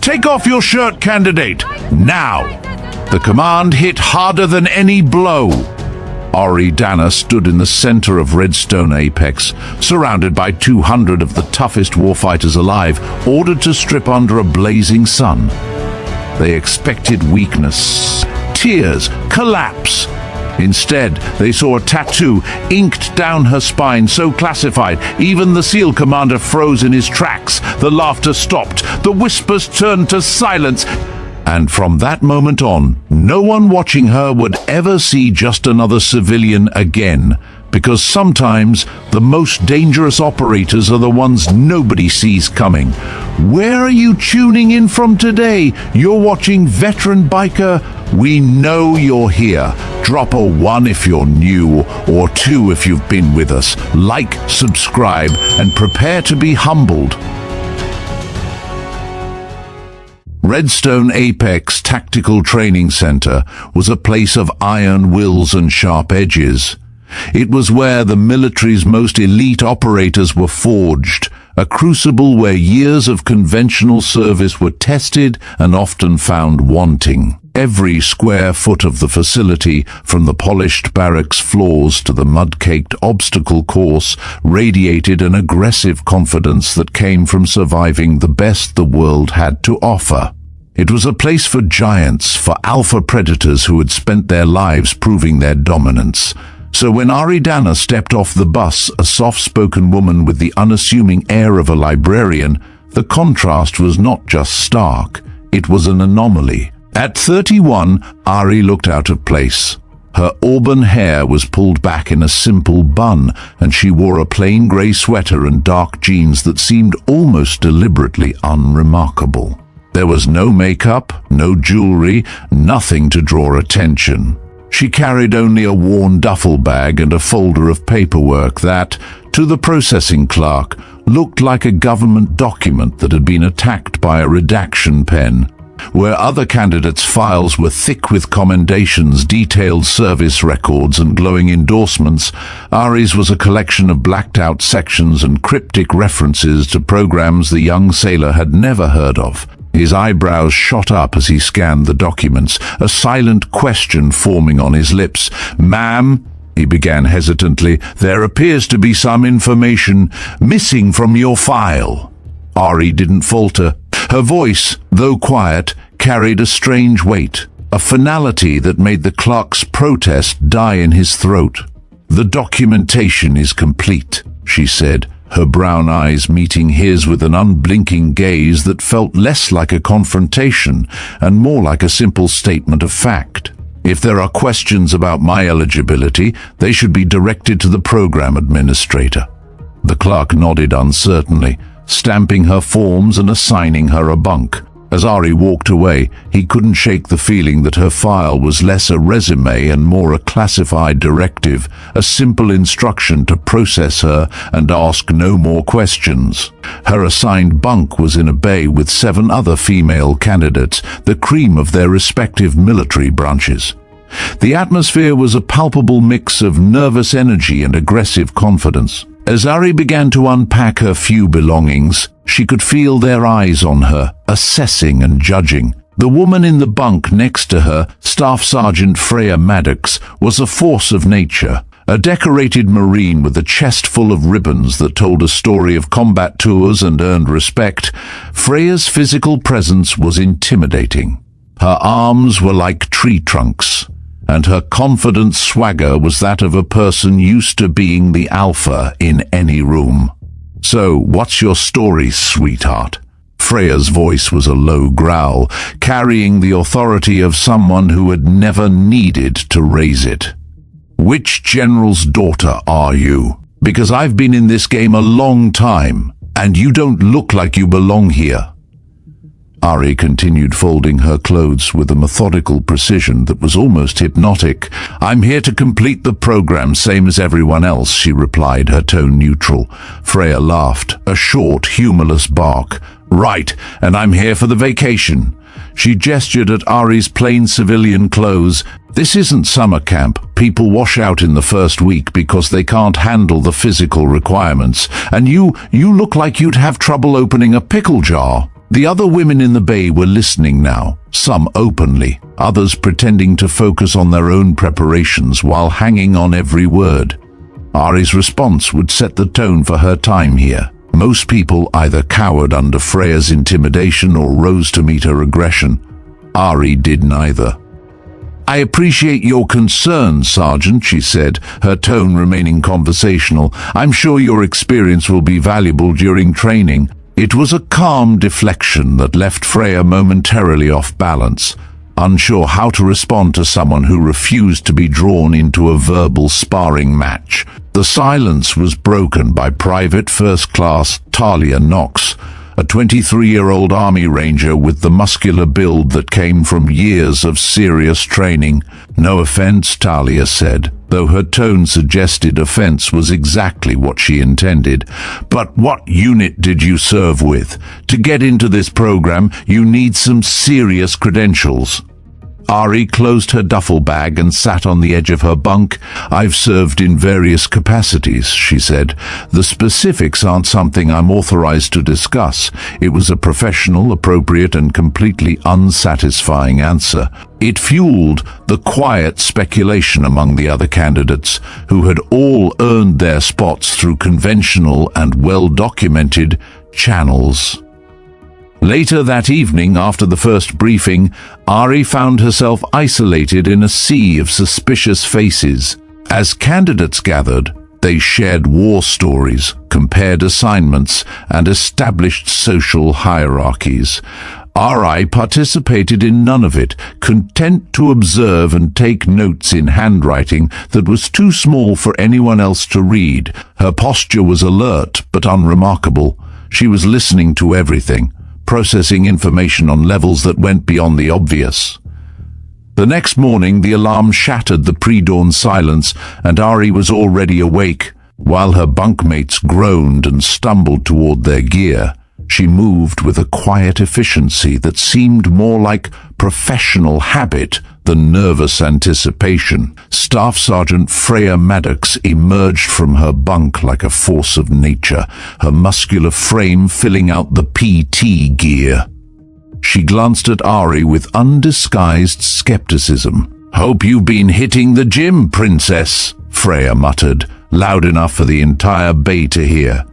Take off your shirt, candidate, now! The command hit harder than any blow. Ari Danner stood in the center of Redstone Apex, surrounded by 200 of the toughest warfighters alive, ordered to strip under a blazing sun. They expected weakness, tears, collapse. Instead, they saw a tattoo inked down her spine, so classified, even the SEAL commander froze in his tracks. The laughter stopped, the whispers turned to silence. And from that moment on, no one watching her would ever see just another civilian again, because sometimes the most dangerous operators are the ones nobody sees coming. Where are you tuning in from today? You're watching Veteran Biker. We know you're here. Drop a 1 if you're new, or 2 if you've been with us. Like, subscribe, and prepare to be humbled. Redstone Apex Tactical Training Center was a place of iron wills and sharp edges. It was where the military's most elite operators were forged, a crucible where years of conventional service were tested and often found wanting. Every square foot of the facility, from the polished barracks floors to the mud-caked obstacle course, radiated an aggressive confidence that came from surviving the best the world had to offer. It was a place for giants, for alpha predators who had spent their lives proving their dominance. So when Ari Danner stepped off the bus, a soft-spoken woman with the unassuming air of a librarian, the contrast was not just stark, it was an anomaly. At 31, Ari looked out of place. Her auburn hair was pulled back in a simple bun, and she wore a plain grey sweater and dark jeans that seemed almost deliberately unremarkable. There was no makeup, no jewelry, nothing to draw attention. She carried only a worn duffel bag and a folder of paperwork that, to the processing clerk, looked like a government document that had been attacked by a redaction pen. Where other candidates' files were thick with commendations, detailed service records, and glowing endorsements, Ari's was a collection of blacked-out sections and cryptic references to programs the young sailor had never heard of. His eyebrows shot up as he scanned the documents, a silent question forming on his lips. "Ma'am," he began hesitantly, "there appears to be some information missing from your file." Ari didn't falter. Her voice, though quiet, carried a strange weight, a finality that made the clerk's protest die in his throat. "The documentation is complete," she said, her brown eyes meeting his with an unblinking gaze that felt less like a confrontation and more like a simple statement of fact. "If there are questions about my eligibility, they should be directed to the program administrator." The clerk nodded uncertainly, stamping her forms and assigning her a bunk. As Ari walked away, he couldn't shake the feeling that her file was less a resume and more a classified directive, a simple instruction to process her and ask no more questions. Her assigned bunk was in a bay with 7 other female candidates, the cream of their respective military branches. The atmosphere was a palpable mix of nervous energy and aggressive confidence. As Ari began to unpack her few belongings, she could feel their eyes on her, assessing and judging. The woman in the bunk next to her, Staff Sergeant Freya Maddox, was a force of nature, a decorated Marine with a chest full of ribbons that told a story of combat tours and earned respect. Freya's physical presence was intimidating. Her arms were like tree trunks, and her confident swagger was that of a person used to being the alpha in any room. "So, what's your story, sweetheart?" Freya's voice was a low growl, carrying the authority of someone who had never needed to raise it. "Which general's daughter are you? Because I've been in this game a long time, and you don't look like you belong here." Ari continued folding her clothes with a methodical precision that was almost hypnotic. "I'm here to complete the program, same as everyone else," she replied, her tone neutral. Freya laughed, a short, humorless bark. "Right, and I'm here for the vacation." She gestured at Ari's plain civilian clothes. "This isn't summer camp. People wash out in the first week because they can't handle the physical requirements. And you look like you'd have trouble opening a pickle jar." The other women in the bay were listening now, some openly, others pretending to focus on their own preparations while hanging on every word. Ari's response would set the tone for her time here. Most people either cowered under Freya's intimidation or rose to meet her aggression. Ari did neither. "I appreciate your concern, Sergeant," she said, her tone remaining conversational. "I'm sure your experience will be valuable during training." It was a calm deflection that left Freya momentarily off balance, unsure how to respond to someone who refused to be drawn into a verbal sparring match. The silence was broken by Private First Class Talia Knox, a 23-year-old Army Ranger with the muscular build that came from years of serious training. "No offense," Talia said, though her tone suggested offense was exactly what she intended. "But what unit did you serve with? To get into this program, you need some serious credentials." Ari closed her duffel bag and sat on the edge of her bunk. "I've served in various capacities," she said. "The specifics aren't something I'm authorized to discuss." It was a professional, appropriate, and completely unsatisfying answer. It fueled the quiet speculation among the other candidates, who had all earned their spots through conventional and well-documented channels. Later that evening, after the first briefing, Ari found herself isolated in a sea of suspicious faces. As candidates gathered, they shared war stories, compared assignments, and established social hierarchies. Ari participated in none of it, content to observe and take notes in handwriting that was too small for anyone else to read. Her posture was alert but unremarkable. She was listening to everything, processing information on levels that went beyond the obvious. The next morning, the alarm shattered the pre-dawn silence, and Ari was already awake. While her bunkmates groaned and stumbled toward their gear, she moved with a quiet efficiency that seemed more like professional habit than nervous anticipation. Staff Sergeant Freya Maddox emerged from her bunk like a force of nature, her muscular frame filling out the PT gear. She glanced at Ari with undisguised skepticism. "Hope you've been hitting the gym, Princess," Freya muttered, loud enough for the entire bay to hear.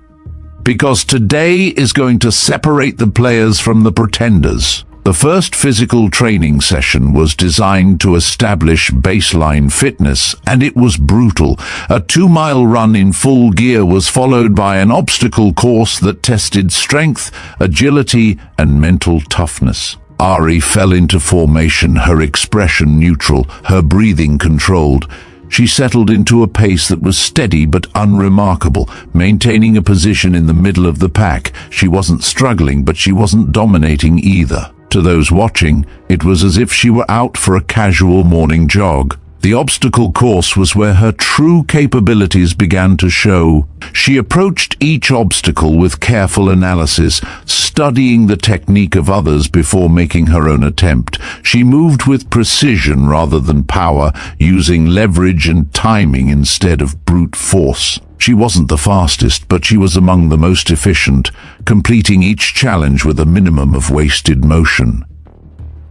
"Because today is going to separate the players from the pretenders." The first physical training session was designed to establish baseline fitness, and it was brutal. A 2-mile run in full gear was followed by an obstacle course that tested strength, agility, and mental toughness. Ari fell into formation, her expression neutral, her breathing controlled. She settled into a pace that was steady but unremarkable, maintaining a position in the middle of the pack. She wasn't struggling, but she wasn't dominating either. To those watching, it was as if she were out for a casual morning jog. The obstacle course was where her true capabilities began to show. She approached each obstacle with careful analysis, studying the technique of others before making her own attempt. She moved with precision rather than power, using leverage and timing instead of brute force. She wasn't the fastest, but she was among the most efficient, completing each challenge with a minimum of wasted motion.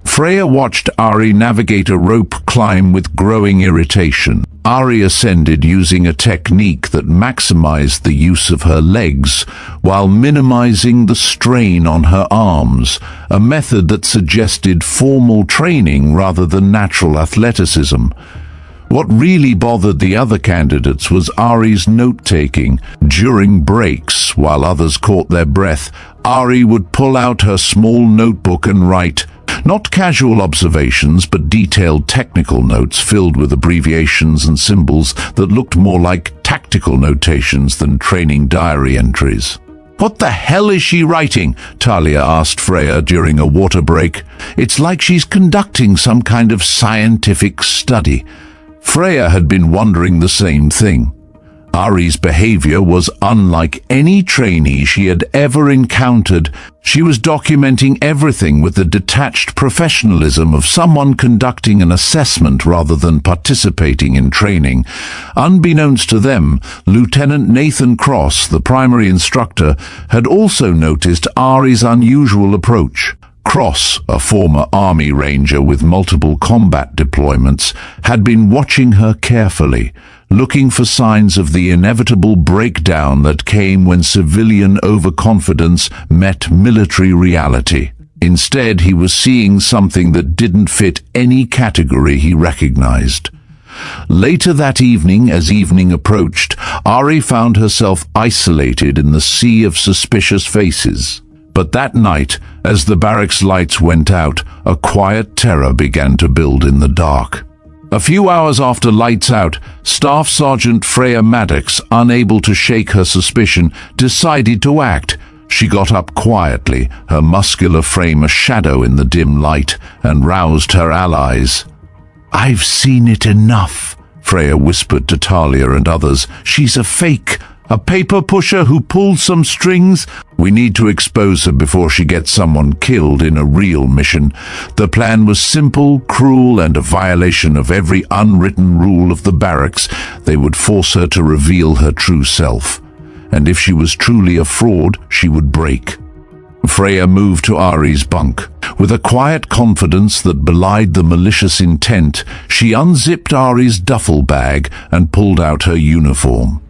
Freya watched Ari navigate a rope climb with growing irritation. Ari ascended using a technique that maximized the use of her legs while minimizing the strain on her arms, a method that suggested formal training rather than natural athleticism. What really bothered the other candidates was Ari's note-taking. During breaks, while others caught their breath, Ari would pull out her small notebook and write, not casual observations, but detailed technical notes filled with abbreviations and symbols that looked more like tactical notations than training diary entries. "What the hell is she writing?" Talia asked Freya during a water break. "It's like she's conducting some kind of scientific study." Freya had been wondering the same thing. Ari's behavior was unlike any trainee she had ever encountered. She was documenting everything with the detached professionalism of someone conducting an assessment rather than participating in training. Unbeknownst to them, Lieutenant Nathan Cross, the primary instructor, had also noticed Ari's unusual approach. Cross, a former Army Ranger with multiple combat deployments, had been watching her carefully, looking for signs of the inevitable breakdown that came when civilian overconfidence met military reality. Instead, he was seeing something that didn't fit any category he recognized. Later that evening, as evening approached, Ari found herself isolated in the sea of suspicious faces. But that night, as the barracks lights went out, a quiet terror began to build in the dark. A few hours after lights out, Staff Sergeant Freya Maddox, unable to shake her suspicion, decided to act. She got up quietly, her muscular frame a shadow in the dim light, and roused her allies. "I've seen it enough," Freya whispered to Talia and others. "She's a fake. A paper pusher who pulled some strings. We need to expose her before she gets someone killed in a real mission." The plan was simple, cruel, and a violation of every unwritten rule of the barracks. They would force her to reveal her true self. And if she was truly a fraud, she would break. Freya moved to Ari's bunk. With a quiet confidence that belied the malicious intent, she unzipped Ari's duffel bag and pulled out her uniform.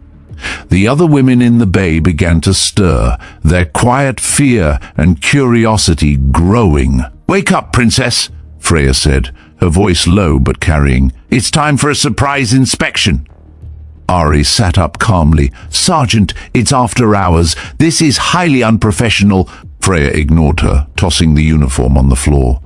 The other women in the bay began to stir, their quiet fear and curiosity growing. "Wake up, Princess," Freya said, her voice low but carrying. "It's time for a surprise inspection." Ari sat up calmly. "Sergeant, it's after hours. This is highly unprofessional." Freya ignored her, tossing the uniform on the floor.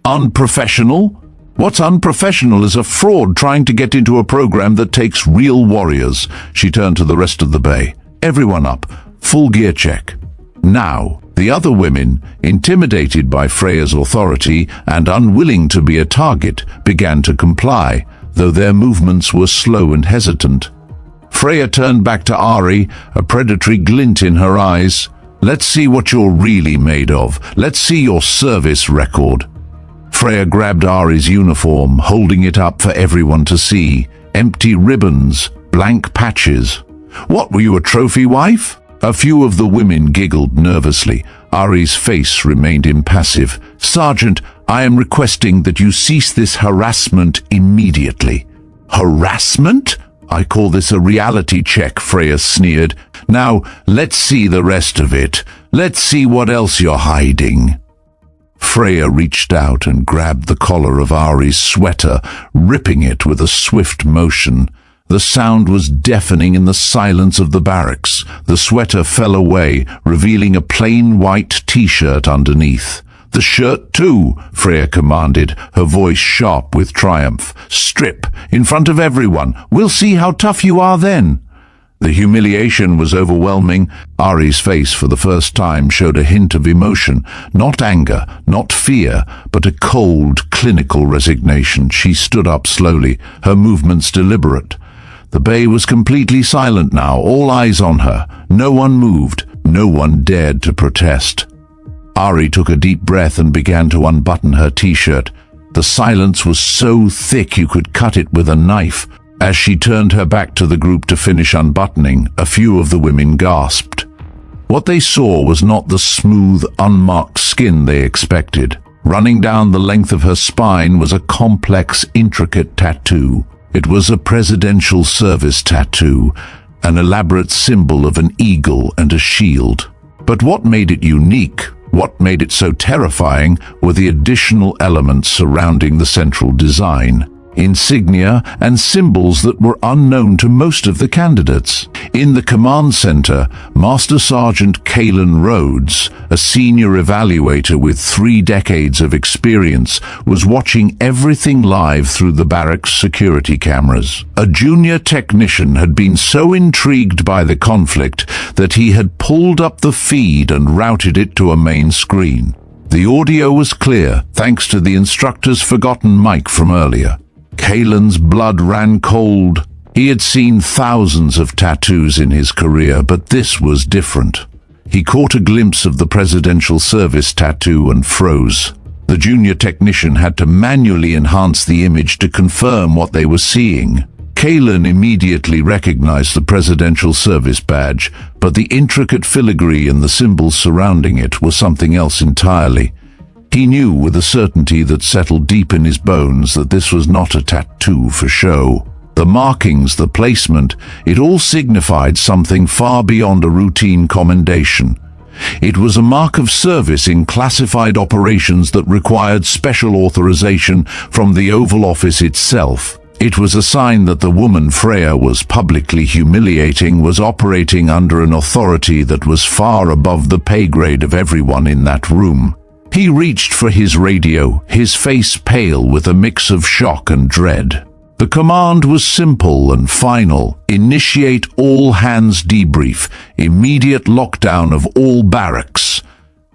"Unprofessional? What's unprofessional is a fraud trying to get into a program that takes real warriors." She turned to the rest of the bay. "Everyone up. Full gear check." Now, the other women, intimidated by Freya's authority and unwilling to be a target, began to comply, though their movements were slow and hesitant. Freya turned back to Ari, a predatory glint in her eyes. "Let's see what you're really made of. Let's see your service record." Freya grabbed Ari's uniform, holding it up for everyone to see. Empty ribbons, blank patches. "What, were you a trophy wife?" A few of the women giggled nervously. Ari's face remained impassive. "Sergeant, I am requesting that you cease this harassment immediately." "Harassment? I call this a reality check," Freya sneered. "Now, let's see the rest of it. Let's see what else you're hiding." Freya reached out and grabbed the collar of Ari's sweater, ripping it with a swift motion. The sound was deafening in the silence of the barracks. The sweater fell away, revealing a plain white t-shirt underneath. "The shirt too," Freya commanded, her voice sharp with triumph. "Strip, in front of everyone. We'll see how tough you are then." The humiliation was overwhelming. Ari's face for the first time showed a hint of emotion, not anger, not fear, but a cold, clinical resignation. She stood up slowly, her movements deliberate. The bay was completely silent now, all eyes on her. No one moved, no one dared to protest. Ari took a deep breath and began to unbutton her t-shirt. The silence was so thick you could cut it with a knife. As she turned her back to the group to finish unbuttoning, a few of the women gasped. What they saw was not the smooth, unmarked skin they expected. Running down the length of her spine was a complex, intricate tattoo. It was a presidential service tattoo, an elaborate symbol of an eagle and a shield. But what made it unique, what made it so terrifying, were the additional elements surrounding the central design. Insignia and symbols that were unknown to most of the candidates. In the command center, Master Sergeant Kalen Rhodes, a senior evaluator with 3 decades of experience, was watching everything live through the barracks security cameras. A junior technician had been so intrigued by the conflict that he had pulled up the feed and routed it to a main screen. The audio was clear, thanks to the instructor's forgotten mic from earlier. Kalen's blood ran cold. He had seen thousands of tattoos in his career, but this was different. He caught a glimpse of the Presidential Service tattoo and froze. The junior technician had to manually enhance the image to confirm what they were seeing. Kalen immediately recognized the Presidential Service badge, but the intricate filigree and the symbols surrounding it were something else entirely. He knew with a certainty that settled deep in his bones that this was not a tattoo for show. The markings, the placement, it all signified something far beyond a routine commendation. It was a mark of service in classified operations that required special authorization from the Oval Office itself. It was a sign that the woman Freya was publicly humiliating was operating under an authority that was far above the pay grade of everyone in that room. He reached for his radio, his face pale with a mix of shock and dread. The command was simple and final. Initiate all hands debrief, immediate lockdown of all barracks.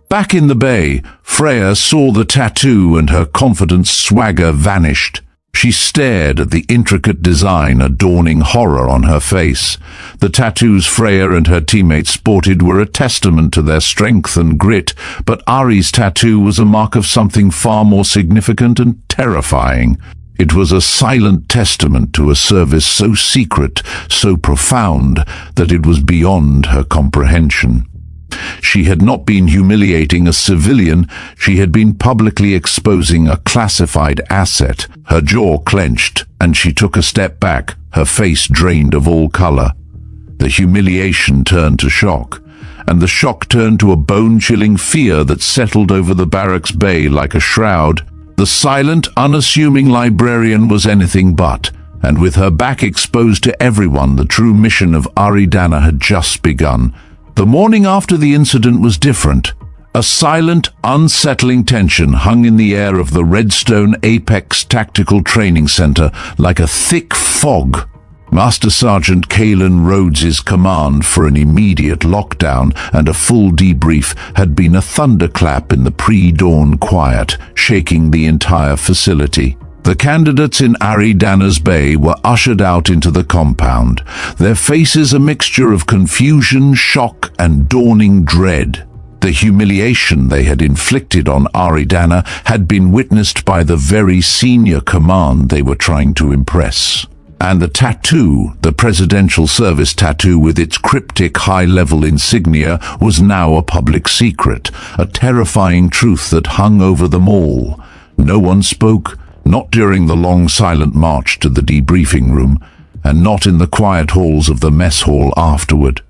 Back in the bay, Freya saw the tattoo and her confident swagger vanished. She stared at the intricate design, a dawning horror on her face. The tattoos Freya and her teammates sported were a testament to their strength and grit, but Ari's tattoo was a mark of something far more significant and terrifying. It was a silent testament to a service so secret, so profound, that it was beyond her comprehension. She had not been humiliating a civilian, she had been publicly exposing a classified asset. Her jaw clenched, and she took a step back, her face drained of all color. The humiliation turned to shock, and the shock turned to a bone-chilling fear that settled over the barracks bay like a shroud. The silent, unassuming librarian was anything but, and with her back exposed to everyone, the true mission of Ari Danner had just begun. The morning after the incident was different. A silent, unsettling tension hung in the air of the Redstone Apex Tactical Training Center like a thick fog. Master Sergeant Kalen Rhodes's command for an immediate lockdown and a full debrief had been a thunderclap in the pre-dawn quiet, shaking the entire facility. The candidates in Ari Danner's bay were ushered out into the compound, their faces a mixture of confusion, shock, and dawning dread. The humiliation they had inflicted on Ari Danner had been witnessed by the very senior command they were trying to impress. And the tattoo, the Presidential Service tattoo with its cryptic high-level insignia, was now a public secret, a terrifying truth that hung over them all. No one spoke, not during the long silent march to the debriefing room, and not in the quiet halls of the mess hall afterward.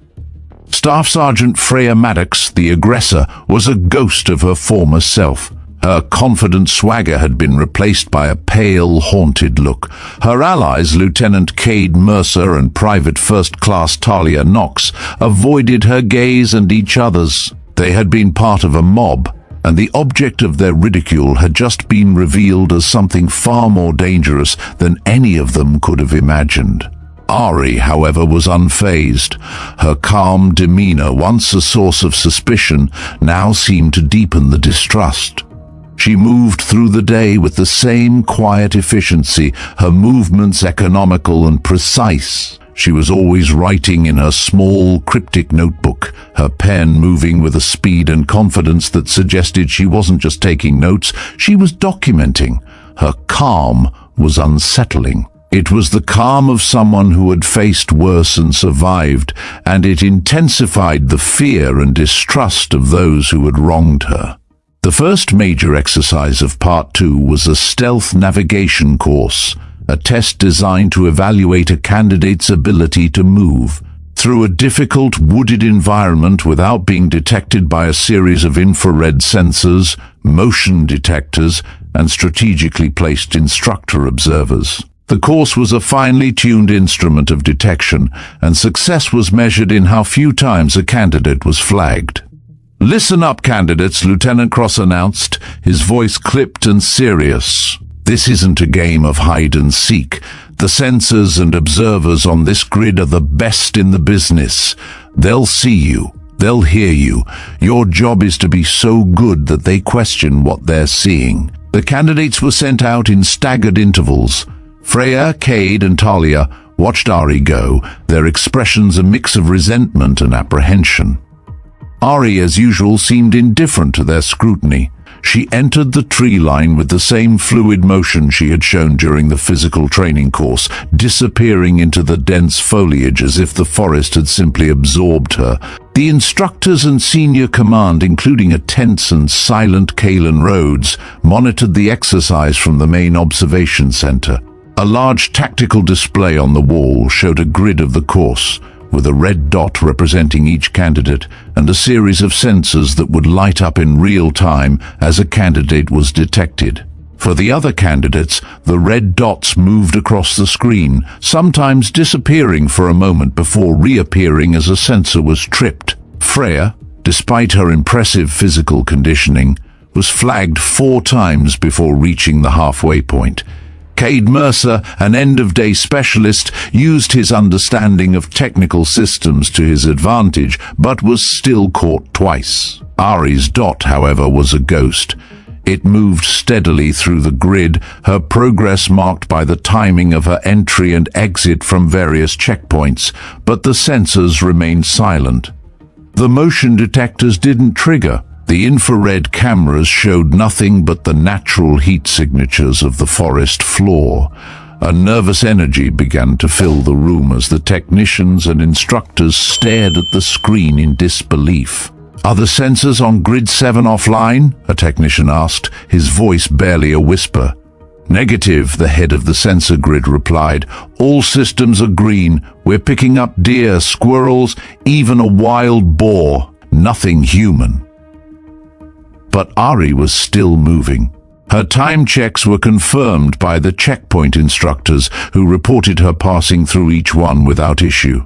Staff Sergeant Freya Maddox, the aggressor, was a ghost of her former self. Her confident swagger had been replaced by a pale, haunted look. Her allies, Lieutenant Cade Mercer and Private First Class Talia Knox, avoided her gaze and each other's. They had been part of a mob, and the object of their ridicule had just been revealed as something far more dangerous than any of them could have imagined. Ari, however, was unfazed. Her calm demeanor, once a source of suspicion, now seemed to deepen the distrust. She moved through the day with the same quiet efficiency, her movements economical and precise. She was always writing in her small, cryptic notebook, her pen moving with a speed and confidence that suggested she wasn't just taking notes, she was documenting. Her calm was unsettling. It was the calm of someone who had faced worse and survived, and it intensified the fear and distrust of those who had wronged her. The first major exercise of Part 2 was a stealth navigation course, a test designed to evaluate a candidate's ability to move through a difficult wooded environment without being detected by a series of infrared sensors, motion detectors, and strategically placed instructor observers. The course was a finely tuned instrument of detection, and success was measured in how few times a candidate was flagged. "Listen up, candidates," Lieutenant Cross announced, his voice clipped and serious. "This isn't a game of hide and seek. The sensors and observers on this grid are the best in the business. They'll see you. They'll hear you. Your job is to be so good that they question what they're seeing." The candidates were sent out in staggered intervals. Freya, Cade, and Talia watched Ari go, their expressions a mix of resentment and apprehension. Ari, as usual, seemed indifferent to their scrutiny. She entered the tree line with the same fluid motion she had shown during the physical training course, disappearing into the dense foliage as if the forest had simply absorbed her. The instructors and senior command, including a tense and silent Kalen Rhodes, monitored the exercise from the main observation center. A large tactical display on the wall showed a grid of the course, with a red dot representing each candidate and a series of sensors that would light up in real time as a candidate was detected. For the other candidates, the red dots moved across the screen, sometimes disappearing for a moment before reappearing as a sensor was tripped. Freya, despite her impressive physical conditioning, was flagged 4 times before reaching the halfway point. Cade Mercer, an end-of-day specialist, used his understanding of technical systems to his advantage, but was still caught twice. Ari's dot, however, was a ghost. It moved steadily through the grid, her progress marked by the timing of her entry and exit from various checkpoints, but the sensors remained silent. The motion detectors didn't trigger. The infrared cameras showed nothing but the natural heat signatures of the forest floor. A nervous energy began to fill the room as the technicians and instructors stared at the screen in disbelief. "Are the sensors on Grid 7 offline?" a technician asked, his voice barely a whisper. "Negative," the head of the sensor grid replied. "All systems are green. We're picking up deer, squirrels, even a wild boar. Nothing human." But Ari was still moving. Her time checks were confirmed by the checkpoint instructors, who reported her passing through each one without issue.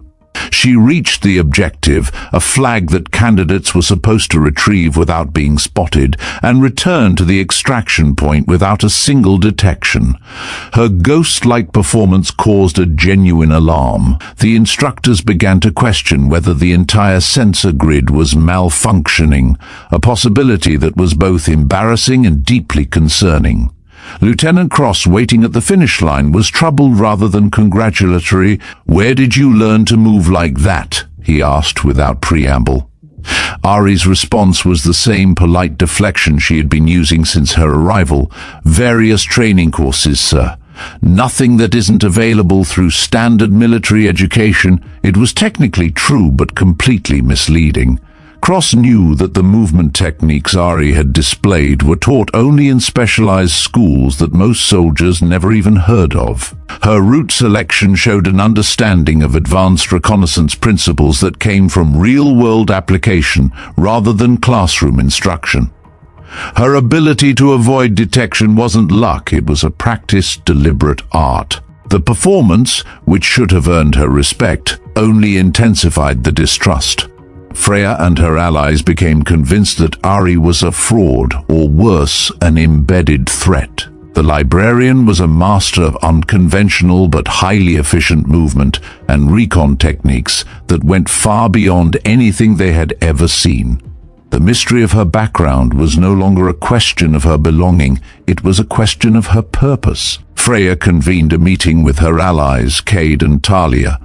She reached the objective, a flag that candidates were supposed to retrieve without being spotted, and returned to the extraction point without a single detection. Her ghost-like performance caused a genuine alarm. The instructors began to question whether the entire sensor grid was malfunctioning, a possibility that was both embarrassing and deeply concerning. Lieutenant Cross, waiting at the finish line, was troubled rather than congratulatory. "Where did you learn to move like that?" he asked without preamble. Ari's response was the same polite deflection she had been using since her arrival. "Various training courses, sir. Nothing that isn't available through standard military education." It was technically true, but completely misleading. Cross knew that the movement techniques Ari had displayed were taught only in specialized schools that most soldiers never even heard of. Her route selection showed an understanding of advanced reconnaissance principles that came from real-world application rather than classroom instruction. Her ability to avoid detection wasn't luck, it was a practiced, deliberate art. The performance, which should have earned her respect, only intensified the distrust. Freya and her allies became convinced that Ari was a fraud, or worse, an embedded threat. The librarian was a master of unconventional but highly efficient movement and recon techniques that went far beyond anything they had ever seen. The mystery of her background was no longer a question of her belonging, it was a question of her purpose. Freya convened a meeting with her allies, Cade and Talia.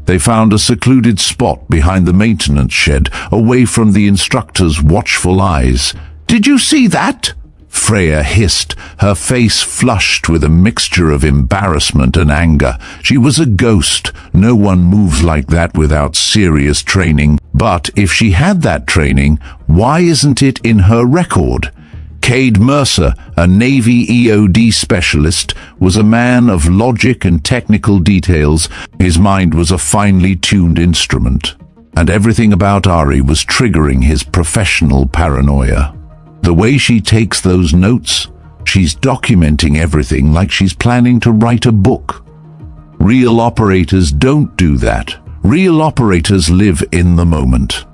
They found a secluded spot behind the maintenance shed, away from the instructor's watchful eyes. "Did you see that?" Freya hissed, her face flushed with a mixture of embarrassment and anger. She was a ghost. No one moves like that without serious training. But if she had that training, why isn't it in her record? Cade Mercer, a Navy EOD specialist, was a man of logic and technical details. His mind was a finely tuned instrument, and everything about Ari was triggering his professional paranoia. The way she takes those notes, she's documenting everything like she's planning to write a book. Real operators don't do that. Real operators live in the moment.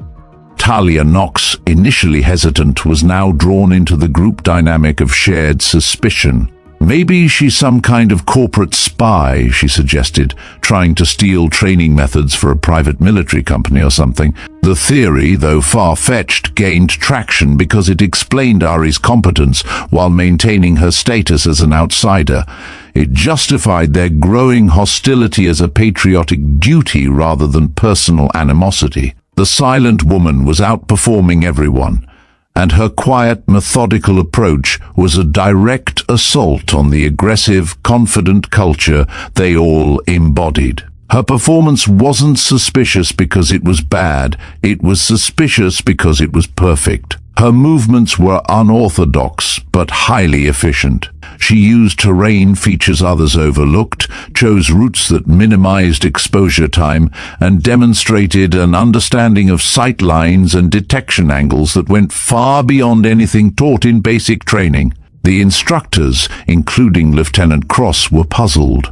Talia Knox, initially hesitant, was now drawn into the group dynamic of shared suspicion. Maybe she's some kind of corporate spy, she suggested, trying to steal training methods for a private military company or something. The theory, though far-fetched, gained traction because it explained Ari's competence while maintaining her status as an outsider. It justified their growing hostility as a patriotic duty rather than personal animosity. The silent woman was outperforming everyone, and her quiet, methodical approach was a direct assault on the aggressive, confident culture they all embodied. Her performance wasn't suspicious because it was bad, it was suspicious because it was perfect. Her movements were unorthodox, but highly efficient. She used terrain features others overlooked, chose routes that minimized exposure time, and demonstrated an understanding of sight lines and detection angles that went far beyond anything taught in basic training. The instructors, including Lieutenant Cross, were puzzled.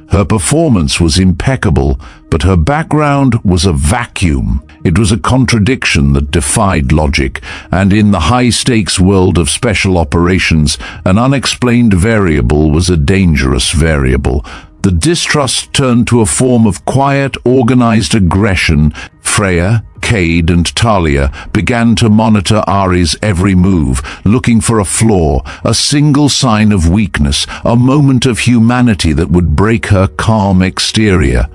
Her performance was impeccable, but her background was a vacuum. It was a contradiction that defied logic, and in the high-stakes world of special operations, an unexplained variable was a dangerous variable. The distrust turned to a form of quiet, organized aggression. Freya, Cade, and Talia began to monitor Ari's every move, looking for a flaw, a single sign of weakness, a moment of humanity that would break her calm exterior.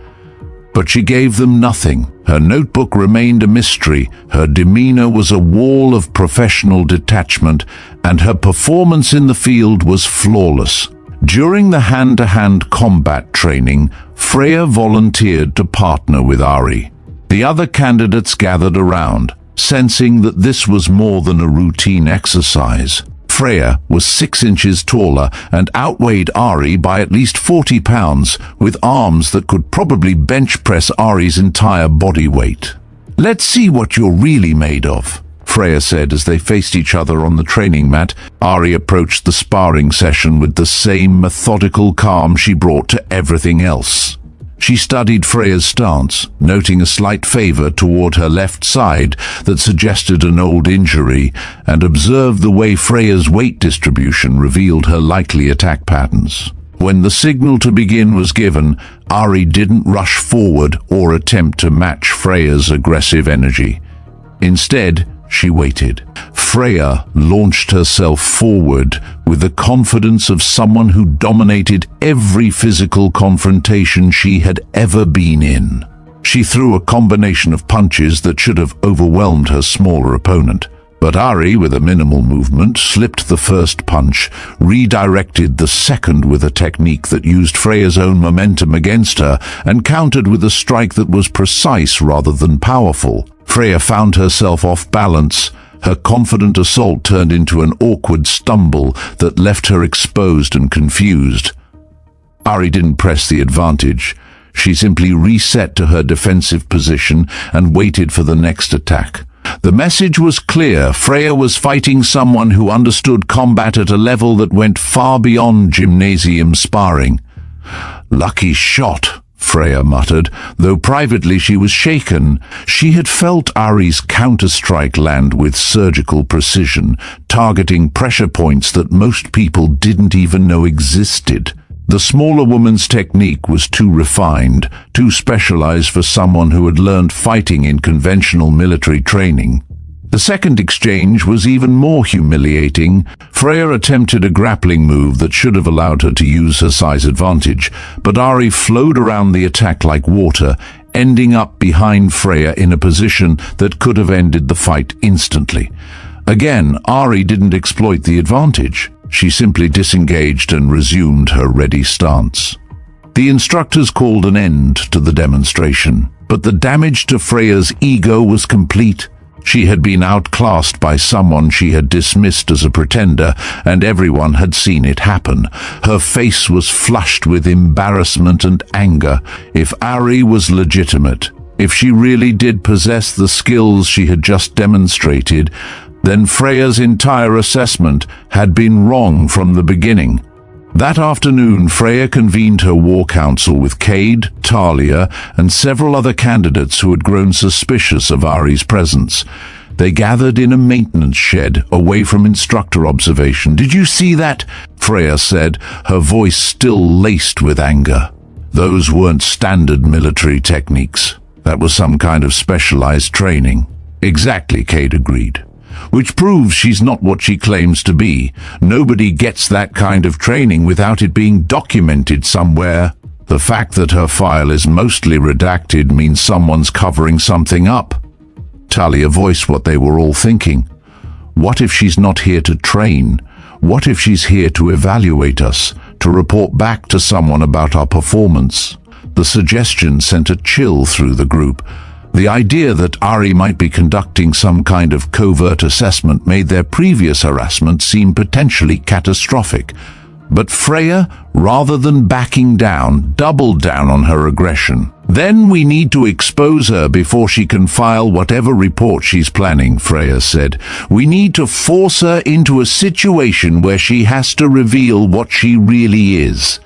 But she gave them nothing. Her notebook remained a mystery, her demeanor was a wall of professional detachment, and her performance in the field was flawless. During the hand-to-hand combat training, Freya volunteered to partner with Ari. The other candidates gathered around, sensing that this was more than a routine exercise. Freya was 6 inches taller and outweighed Ari by at least 40 pounds, with arms that could probably bench press Ari's entire body weight. "Let's see what you're really made of," Freya said as they faced each other on the training mat. Ari approached the sparring session with the same methodical calm she brought to everything else. She studied Freya's stance, noting a slight favor toward her left side that suggested an old injury, and observed the way Freya's weight distribution revealed her likely attack patterns. When the signal to begin was given, Ari didn't rush forward or attempt to match Freya's aggressive energy. Instead, she waited. Freya launched herself forward with the confidence of someone who dominated every physical confrontation she had ever been in. She threw a combination of punches that should have overwhelmed her smaller opponent. But Ari, with a minimal movement, slipped the first punch, redirected the second with a technique that used Freya's own momentum against her, and countered with a strike that was precise rather than powerful. Freya found herself off balance. Her confident assault turned into an awkward stumble that left her exposed and confused. Ari didn't press the advantage. She simply reset to her defensive position and waited for the next attack. The message was clear. Freya was fighting someone who understood combat at a level that went far beyond gymnasium sparring. "Lucky shot," Freya muttered, though privately she was shaken. She had felt Ari's counter-strike land with surgical precision, targeting pressure points that most people didn't even know existed. The smaller woman's technique was too refined, too specialized for someone who had learned fighting in conventional military training. The second exchange was even more humiliating. Freya attempted a grappling move that should have allowed her to use her size advantage, but Ari flowed around the attack like water, ending up behind Freya in a position that could have ended the fight instantly. Again, Ari didn't exploit the advantage. She simply disengaged and resumed her ready stance. The instructors called an end to the demonstration, but the damage to Freya's ego was complete. She had been outclassed by someone she had dismissed as a pretender, and everyone had seen it happen. Her face was flushed with embarrassment and anger. If Ari was legitimate, if she really did possess the skills she had just demonstrated, then Freya's entire assessment had been wrong from the beginning. That afternoon, Freya convened her war council with Cade, Talia, and several other candidates who had grown suspicious of Ari's presence. They gathered in a maintenance shed, away from instructor observation. "Did you see that?" Freya said, her voice still laced with anger. "Those weren't standard military techniques. That was some kind of specialized training." "Exactly," Cade agreed. "Which proves she's not what she claims to be. Nobody gets that kind of training without it being documented somewhere. The fact that her file is mostly redacted means someone's covering something up." Talia voiced what they were all thinking. What if she's not here to train? What if she's here to evaluate us, to report back to someone about our performance? The suggestion sent a chill through the group. The idea that Ari might be conducting some kind of covert assessment made their previous harassment seem potentially catastrophic. But Freya, rather than backing down, doubled down on her aggression. "Then we need to expose her before she can file whatever report she's planning," Freya said. "We need to force her into a situation where she has to reveal what she really is."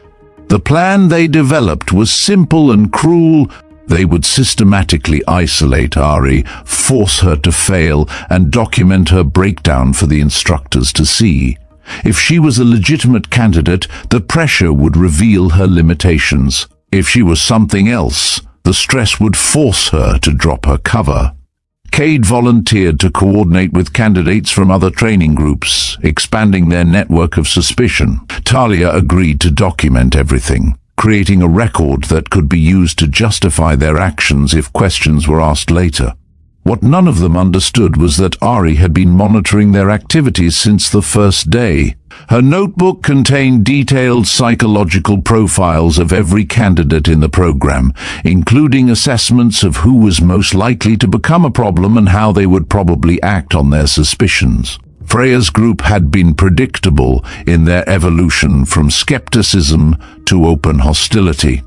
The plan they developed was simple and cruel. They would systematically isolate Ari, force her to fail, and document her breakdown for the instructors to see. If she was a legitimate candidate, the pressure would reveal her limitations. If she was something else, the stress would force her to drop her cover. Cade volunteered to coordinate with candidates from other training groups, expanding their network of suspicion. Talia agreed to document everything, creating a record that could be used to justify their actions if questions were asked later. What none of them understood was that Ari had been monitoring their activities since the first day. Her notebook contained detailed psychological profiles of every candidate in the program, including assessments of who was most likely to become a problem and how they would probably act on their suspicions. Freya's group had been predictable in their evolution from skepticism to open hostility.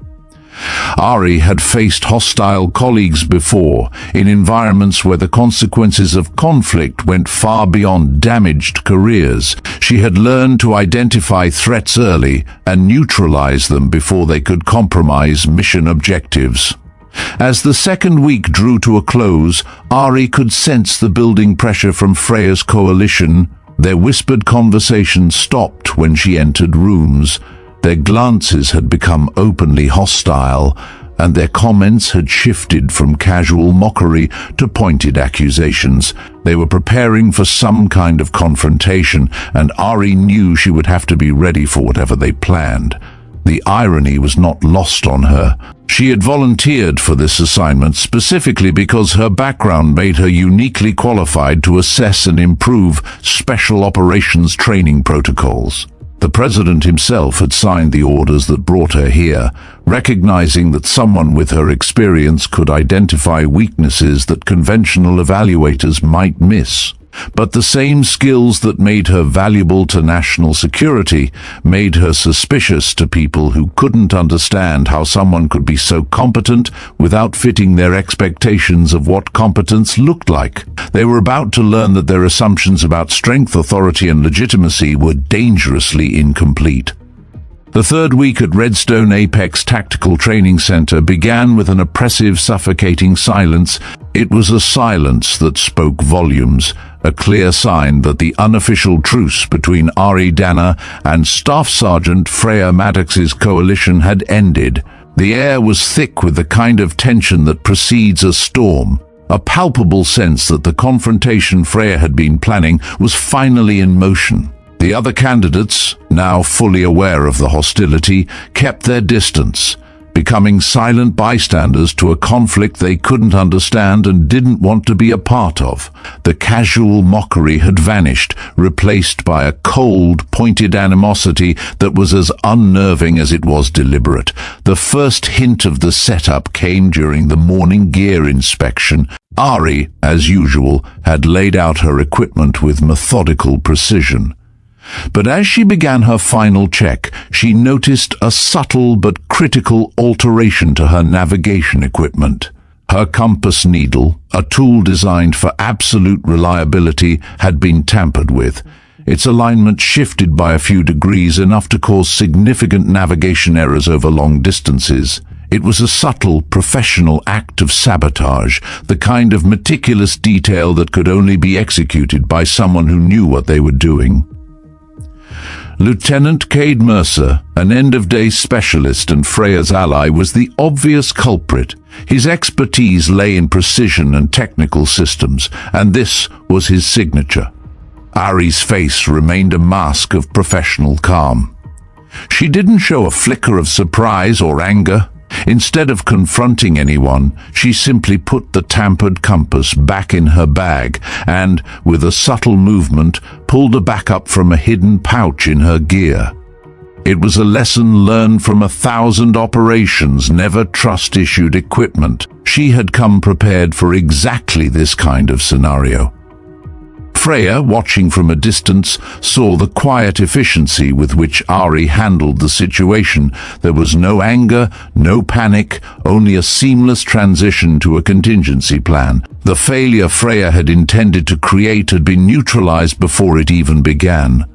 Ari had faced hostile colleagues before, in environments where the consequences of conflict went far beyond damaged careers. She had learned to identify threats early and neutralize them before they could compromise mission objectives. As the second week drew to a close, Ari could sense the building pressure from Freya's coalition. Their whispered conversation stopped when she entered rooms. Their glances had become openly hostile, and their comments had shifted from casual mockery to pointed accusations. They were preparing for some kind of confrontation, and Ari knew she would have to be ready for whatever they planned. The irony was not lost on her. She had volunteered for this assignment specifically because her background made her uniquely qualified to assess and improve special operations training protocols. The president himself had signed the orders that brought her here, recognizing that someone with her experience could identify weaknesses that conventional evaluators might miss. But the same skills that made her valuable to national security made her suspicious to people who couldn't understand how someone could be so competent without fitting their expectations of what competence looked like. They were about to learn that their assumptions about strength, authority, and legitimacy were dangerously incomplete. The third week at Redstone Apex Tactical Training Center began with an oppressive, suffocating silence. It was a silence that spoke volumes, a clear sign that the unofficial truce between Ari Danner and Staff Sergeant Freya Maddox's coalition had ended. The air was thick with the kind of tension that precedes a storm, a palpable sense that the confrontation Freya had been planning was finally in motion. The other candidates, now fully aware of the hostility, kept their distance, becoming silent bystanders to a conflict they couldn't understand and didn't want to be a part of. The casual mockery had vanished, replaced by a cold, pointed animosity that was as unnerving as it was deliberate. The first hint of the setup came during the morning gear inspection. Ari, as usual, had laid out her equipment with methodical precision. But as she began her final check, she noticed a subtle but critical alteration to her navigation equipment. Her compass needle, a tool designed for absolute reliability, had been tampered with. Its alignment shifted by a few degrees, enough to cause significant navigation errors over long distances. It was a subtle, professional act of sabotage, the kind of meticulous detail that could only be executed by someone who knew what they were doing. Lieutenant Cade Mercer, an end-of-day specialist and Freya's ally, was the obvious culprit. His expertise lay in precision and technical systems, and this was his signature. Ari's face remained a mask of professional calm. She didn't show a flicker of surprise or anger. Instead of confronting anyone, she simply put the tampered compass back in her bag and, with a subtle movement, pulled a backup from a hidden pouch in her gear. It was a lesson learned from 1,000 operations: never trust issued equipment. She had come prepared for exactly this kind of scenario. Freya, watching from a distance, saw the quiet efficiency with which Ari handled the situation. There was no anger, no panic, only a seamless transition to a contingency plan. The failure Freya had intended to create had been neutralized before it even began.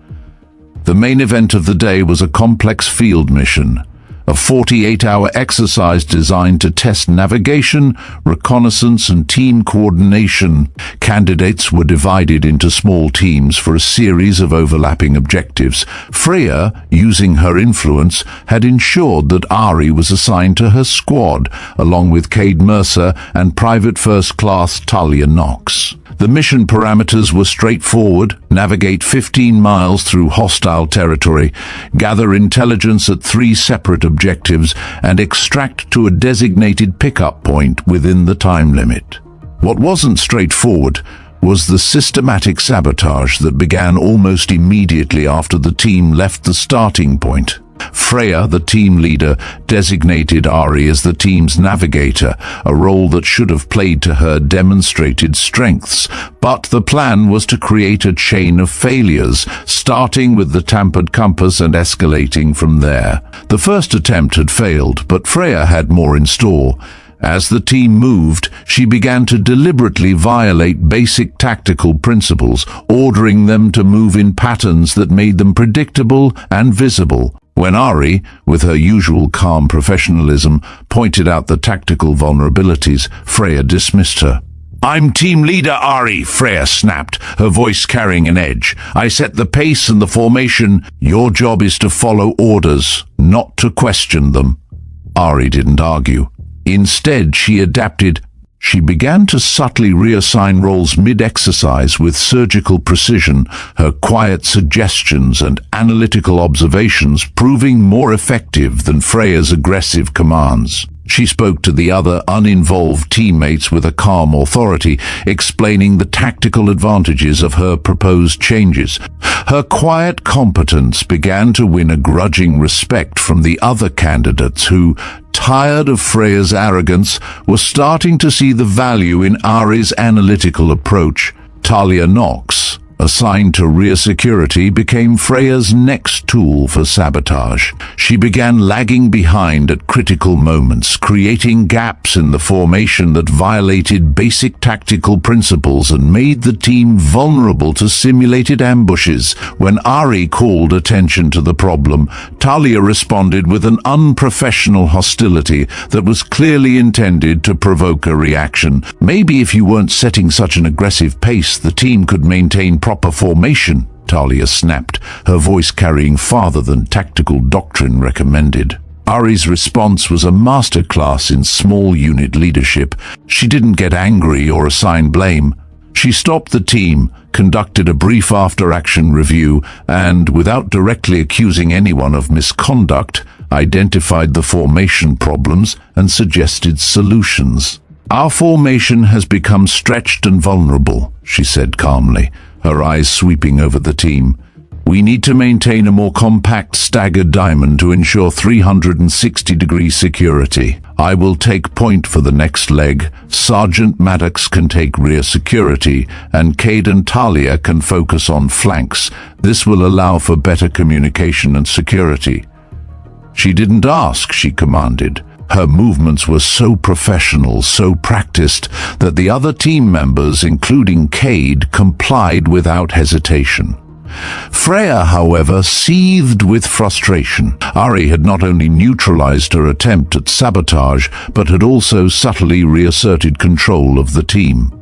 The main event of the day was a complex field mission, a 48-hour exercise designed to test navigation, reconnaissance, and team coordination. Candidates were divided into small teams for a series of overlapping objectives. Freya, using her influence, had ensured that Ari was assigned to her squad, along with Cade Mercer and Private First Class Talia Knox. The mission parameters were straightforward: navigate 15 miles through hostile territory, gather intelligence at 3 separate objectives, and extract to a designated pickup point within the time limit. What wasn't straightforward was the systematic sabotage that began almost immediately after the team left the starting point. Freya, the team leader, designated Ari as the team's navigator, a role that should have played to her demonstrated strengths. But the plan was to create a chain of failures, starting with the tampered compass and escalating from there. The first attempt had failed, but Freya had more in store. As the team moved, she began to deliberately violate basic tactical principles, ordering them to move in patterns that made them predictable and visible. When Ari, with her usual calm professionalism, pointed out the tactical vulnerabilities, Freya dismissed her. "I'm team leader, Ari," Freya snapped, her voice carrying an edge. "I set the pace and the formation. Your job is to follow orders, not to question them." Ari didn't argue. Instead, she adapted. She began to subtly reassign roles mid-exercise with surgical precision, her quiet suggestions and analytical observations proving more effective than Freya's aggressive commands. She spoke to the other uninvolved teammates with a calm authority, explaining the tactical advantages of her proposed changes. Her quiet competence began to win a grudging respect from the other candidates who, tired of Freya's arrogance, were starting to see the value in Ari's analytical approach. Talia Knox, assigned to rear security, became Freya's next tool for sabotage. She began lagging behind at critical moments, creating gaps in the formation that violated basic tactical principles and made the team vulnerable to simulated ambushes. When Ari called attention to the problem, Talia responded with an unprofessional hostility that was clearly intended to provoke a reaction. "Maybe if you weren't setting such an aggressive pace, the team could maintain proper formation," Talia snapped, her voice carrying farther than tactical doctrine recommended. Ari's response was a masterclass in small unit leadership. She didn't get angry or assign blame. She stopped the team, conducted a brief after-action review, and, without directly accusing anyone of misconduct, identified the formation problems and suggested solutions. "Our formation has become stretched and vulnerable," she said calmly, her eyes sweeping over the team. "We need to maintain a more compact staggered diamond to ensure 360-degree security. I will take point for the next leg. Sergeant Maddox can take rear security, and Cade and Talia can focus on flanks. This will allow for better communication and security." She didn't ask, she commanded. Her movements were so professional, so practiced, that the other team members, including Cade, complied without hesitation. Freya, however, seethed with frustration. Ari had not only neutralized her attempt at sabotage, but had also subtly reasserted control of the team.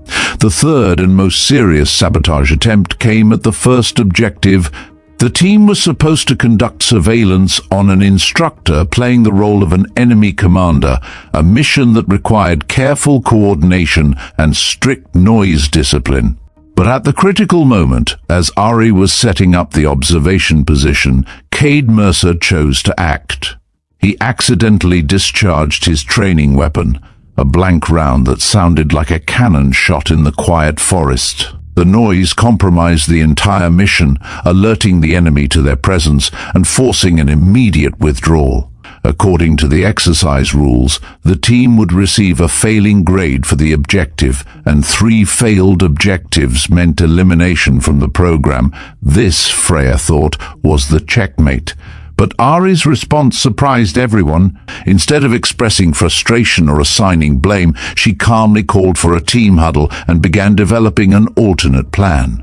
The third and most serious sabotage attempt came at the first objective. The team was supposed to conduct surveillance on an instructor playing the role of an enemy commander, a mission that required careful coordination and strict noise discipline. But at the critical moment, as Ari was setting up the observation position, Cade Mercer chose to act. He accidentally discharged his training weapon, a blank round that sounded like a cannon shot in the quiet forest. The noise compromised the entire mission, alerting the enemy to their presence and forcing an immediate withdrawal. According to the exercise rules, the team would receive a failing grade for the objective, and 3 failed objectives meant elimination from the program. This, Freya thought, was the checkmate. But Ari's response surprised everyone. Instead of expressing frustration or assigning blame, she calmly called for a team huddle and began developing an alternate plan.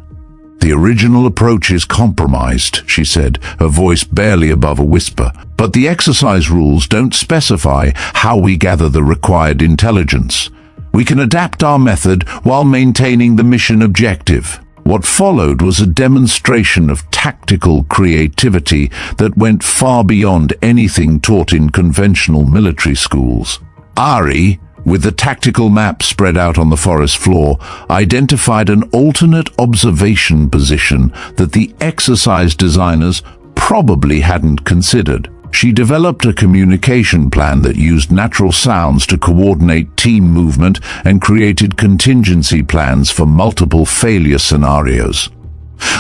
"The original approach is compromised," she said, her voice barely above a whisper. "But the exercise rules don't specify how we gather the required intelligence. We can adapt our method while maintaining the mission objective." What followed was a demonstration of tactical creativity that went far beyond anything taught in conventional military schools. Ari, with the tactical map spread out on the forest floor, identified an alternate observation position that the exercise designers probably hadn't considered. She developed a communication plan that used natural sounds to coordinate team movement and created contingency plans for multiple failure scenarios.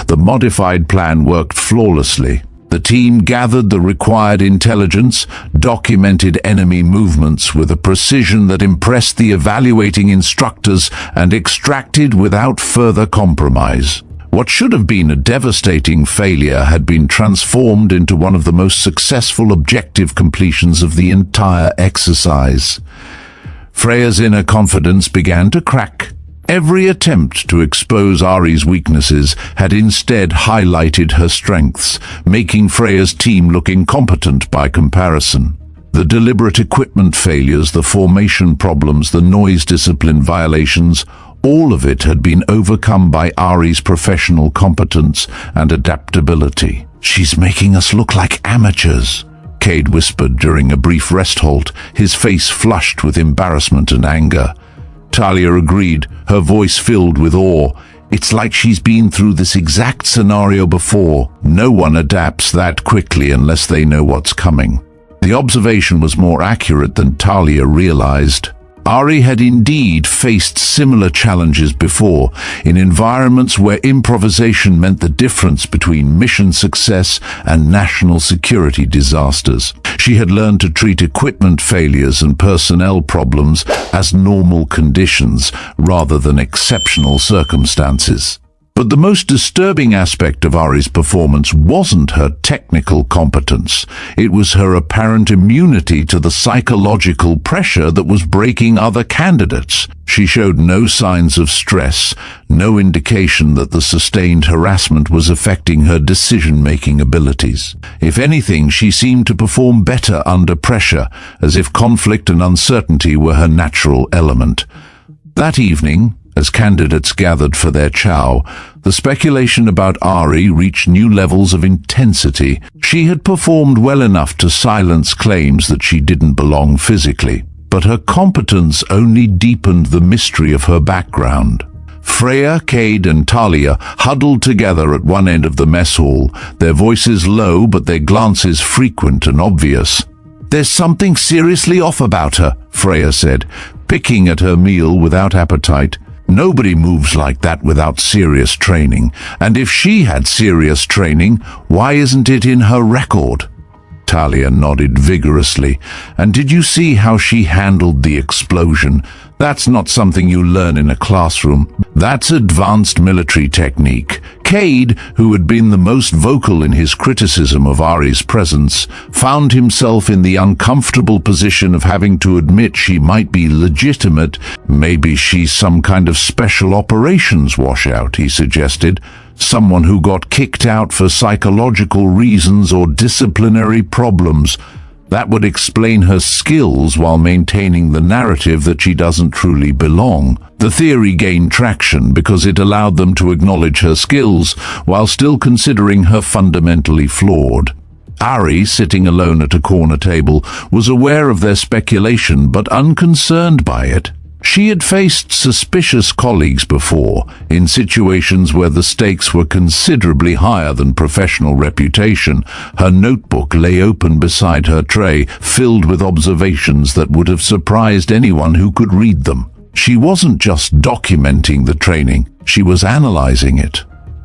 The modified plan worked flawlessly. The team gathered the required intelligence, documented enemy movements with a precision that impressed the evaluating instructors, and extracted without further compromise. What should have been a devastating failure had been transformed into one of the most successful objective completions of the entire exercise. Freya's inner confidence began to crack. Every attempt to expose Ari's weaknesses had instead highlighted her strengths, making Freya's team look incompetent by comparison. The deliberate equipment failures, the formation problems, the noise discipline violations, all of it had been overcome by Ari's professional competence and adaptability. "She's making us look like amateurs," Cade whispered during a brief rest halt, his face flushed with embarrassment and anger. Talia agreed, her voice filled with awe. "It's like she's been through this exact scenario before. No one adapts that quickly unless they know what's coming." The observation was more accurate than Talia realized. Ari had indeed faced similar challenges before, in environments where improvisation meant the difference between mission success and national security disasters. She had learned to treat equipment failures and personnel problems as normal conditions rather than exceptional circumstances. But the most disturbing aspect of Ari's performance wasn't her technical competence. It was her apparent immunity to the psychological pressure that was breaking other candidates. She showed no signs of stress, no indication that the sustained harassment was affecting her decision-making abilities. If anything, she seemed to perform better under pressure, as if conflict and uncertainty were her natural element. That evening, as candidates gathered for their chow, the speculation about Ari reached new levels of intensity. She had performed well enough to silence claims that she didn't belong physically, but her competence only deepened the mystery of her background. Freya, Cade, and Talia huddled together at one end of the mess hall, their voices low but their glances frequent and obvious. "There's something seriously off about her," Freya said, picking at her meal without appetite. "Nobody moves like that without serious training, and if she had serious training, why isn't it in her record?" Talia nodded vigorously. "And did you see how she handled the explosion? That's not something you learn in a classroom. That's advanced military technique." Cade, who had been the most vocal in his criticism of Ari's presence, found himself in the uncomfortable position of having to admit she might be legitimate. "Maybe she's some kind of special operations washout," he suggested. someone who got kicked out for psychological reasons or disciplinary problems. That would explain her skills while maintaining the narrative that she doesn't truly belong. The theory gained traction because it allowed them to acknowledge her skills while still considering her fundamentally flawed. Ari, sitting alone at a corner table, was aware of their speculation but unconcerned by it. She had faced suspicious colleagues before, in situations where the stakes were considerably higher than professional reputation. Her notebook lay open beside her tray, filled with observations that would have surprised anyone who could read them. She wasn't just documenting the training, she was analyzing it,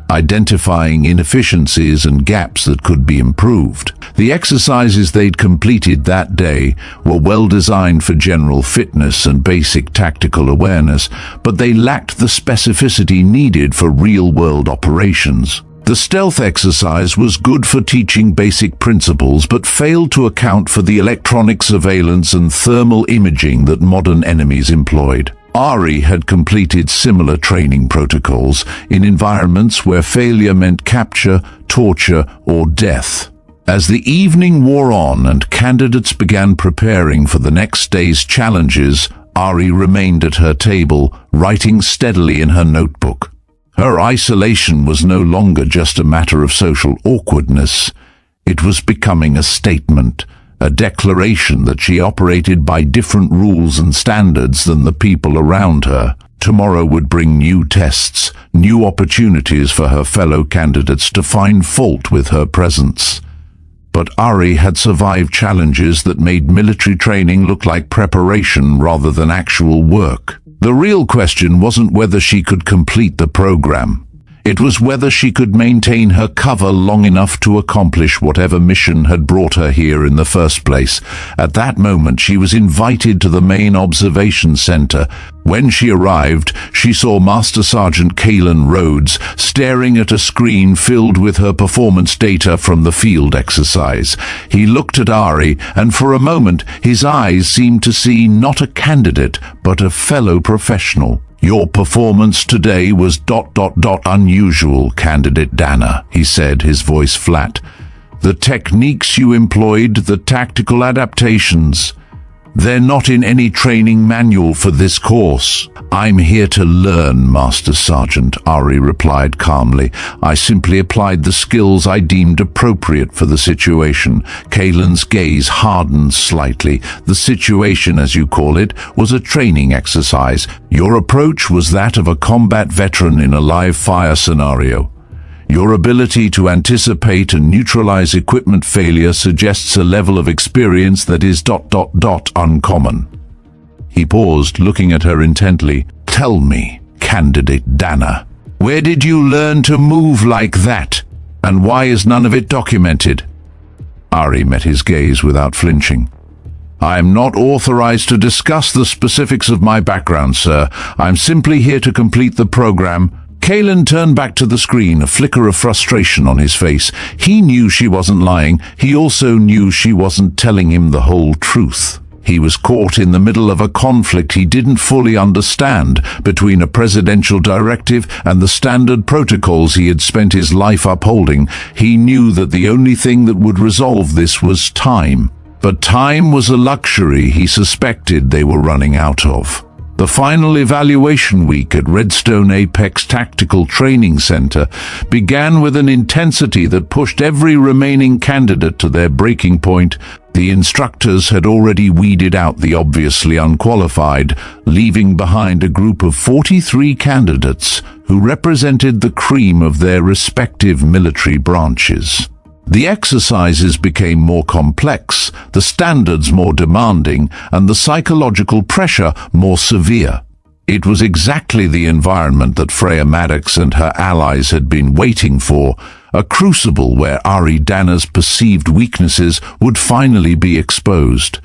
identifying inefficiencies and gaps that could be improved. The exercises they'd completed that day were well designed for general fitness and basic tactical awareness, but they lacked the specificity needed for real-world operations. The stealth exercise was good for teaching basic principles, but failed to account for the electronic surveillance and thermal imaging that modern enemies employed. Ari had completed similar training protocols in environments where failure meant capture, torture, or death. As the evening wore on and candidates began preparing for the next day's challenges, Ari remained at her table, writing steadily in her notebook. Her isolation was no longer just a matter of social awkwardness. It was becoming a statement, a declaration that she operated by different rules and standards than the people around her. Tomorrow would bring new tests, new opportunities for her fellow candidates to find fault with her presence. But Ari had survived challenges that made military training look like preparation rather than actual work. The real question wasn't whether she could complete the program. It was whether she could maintain her cover long enough to accomplish whatever mission had brought her here in the first place. At that moment, she was invited to the main observation center. When she arrived, she saw Master Sergeant Kalen Rhodes staring at a screen filled with her performance data from the field exercise. He looked at Ari, and for a moment, his eyes seemed to see not a candidate, but a fellow professional. "Your performance today was ... unusual, Candidate Danner," he said, his voice flat. "The techniques you employed, the tactical adaptations, they're not in any training manual for this course." "I'm here to learn, Master Sergeant," Ari replied calmly. "I simply applied the skills I deemed appropriate for the situation." Kalen's gaze hardened slightly. "The situation, as you call it, was a training exercise. Your approach was that of a combat veteran in a live fire scenario. Your ability to anticipate and neutralize equipment failure suggests a level of experience that is ... uncommon." He paused, looking at her intently. "Tell me, Candidate Danner, where did you learn to move like that? And why is none of it documented?" Ari met his gaze without flinching. "I am not authorized to discuss the specifics of my background, sir. I'm simply here to complete the program." Kalen turned back to the screen, a flicker of frustration on his face. He knew she wasn't lying. He also knew she wasn't telling him the whole truth. He was caught in the middle of a conflict he didn't fully understand, between a presidential directive and the standard protocols he had spent his life upholding. He knew that the only thing that would resolve this was time. But time was a luxury he suspected they were running out of. The final evaluation week at Redstone Apex Tactical Training Center began with an intensity that pushed every remaining candidate to their breaking point. The instructors had already weeded out the obviously unqualified, leaving behind a group of 43 candidates who represented the cream of their respective military branches. The exercises became more complex, the standards more demanding, and the psychological pressure more severe. It was exactly the environment that Freya Maddox and her allies had been waiting for, a crucible where Ari Danner's perceived weaknesses would finally be exposed.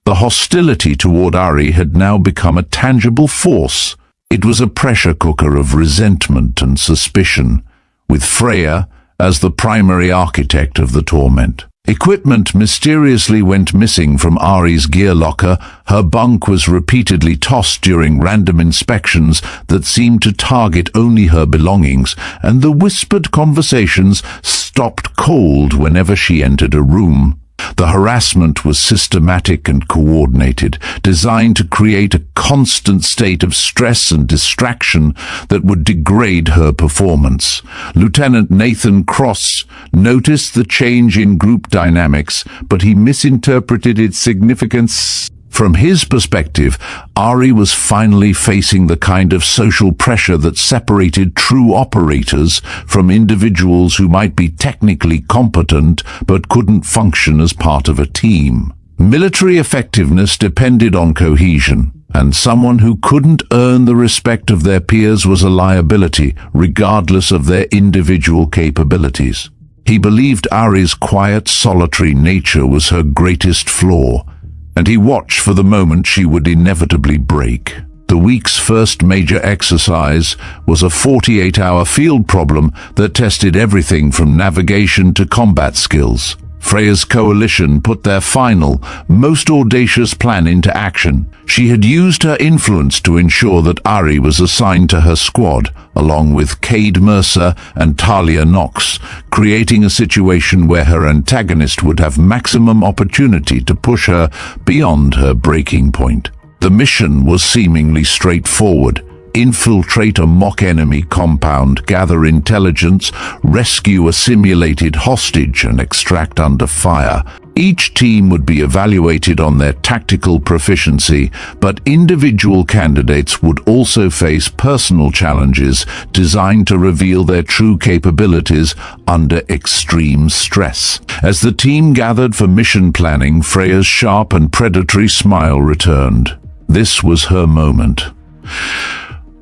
The hostility toward Ari had now become a tangible force. It was a pressure cooker of resentment and suspicion, with Freya as the primary architect of the torment. Equipment mysteriously went missing from Ari's gear locker, her bunk was repeatedly tossed during random inspections that seemed to target only her belongings, and the whispered conversations stopped cold whenever she entered a room. The harassment was systematic and coordinated, designed to create a constant state of stress and distraction that would degrade her performance. Lieutenant Nathan Cross noticed the change in group dynamics, but he misinterpreted its significance. From his perspective, Ari was finally facing the kind of social pressure that separated true operators from individuals who might be technically competent but couldn't function as part of a team. Military effectiveness depended on cohesion, and someone who couldn't earn the respect of their peers was a liability, regardless of their individual capabilities. He believed Ari's quiet, solitary nature was her greatest flaw, and he watched for the moment she would inevitably break. The week's first major exercise was a 48-hour field problem that tested everything from navigation to combat skills. Freya's coalition put their final, most audacious plan into action. She had used her influence to ensure that Ari was assigned to her squad, along with Cade Mercer and Talia Knox, creating a situation where her antagonist would have maximum opportunity to push her beyond her breaking point. The mission was seemingly straightforward. Infiltrate a mock enemy compound, gather intelligence, rescue a simulated hostage, and extract under fire. Each team would be evaluated on their tactical proficiency, but individual candidates would also face personal challenges designed to reveal their true capabilities under extreme stress. As the team gathered for mission planning, Freya's sharp and predatory smile returned. This was her moment.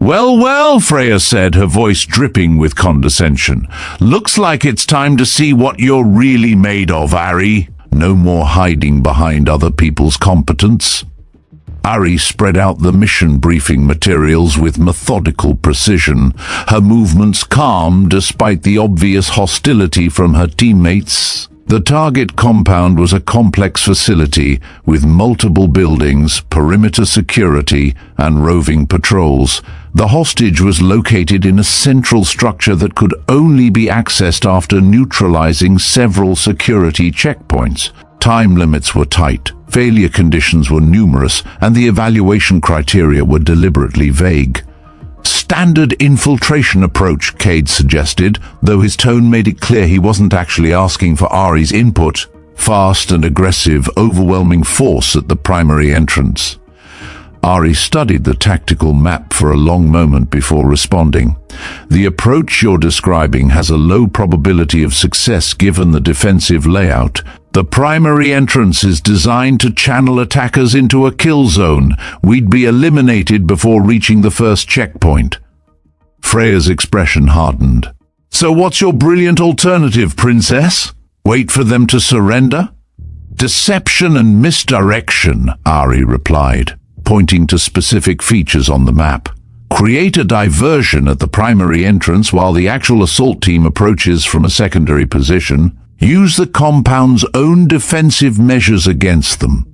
"Well, well," Freya said, her voice dripping with condescension. "Looks like it's time to see what you're really made of, Ari. No more hiding behind other people's competence." Ari spread out the mission briefing materials with methodical precision, her movements calm despite the obvious hostility from her teammates. The target compound was a complex facility with multiple buildings, perimeter security, and roving patrols. The hostage was located in a central structure that could only be accessed after neutralizing several security checkpoints. Time limits were tight, failure conditions were numerous, and the evaluation criteria were deliberately vague. "Standard infiltration approach," Cade suggested, though his tone made it clear he wasn't actually asking for Ari's input. Fast and aggressive, overwhelming force at the primary entrance. Ari studied the tactical map for a long moment before responding. "The approach you're describing has a low probability of success given the defensive layout. The primary entrance is designed to channel attackers into a kill zone. We'd be eliminated before reaching the first checkpoint." Freya's expression hardened. "So what's your brilliant alternative, princess? Wait for them to surrender?" "Deception and misdirection," Ari replied, pointing to specific features on the map. "Create a diversion at the primary entrance while the actual assault team approaches from a secondary position. Use the compound's own defensive measures against them."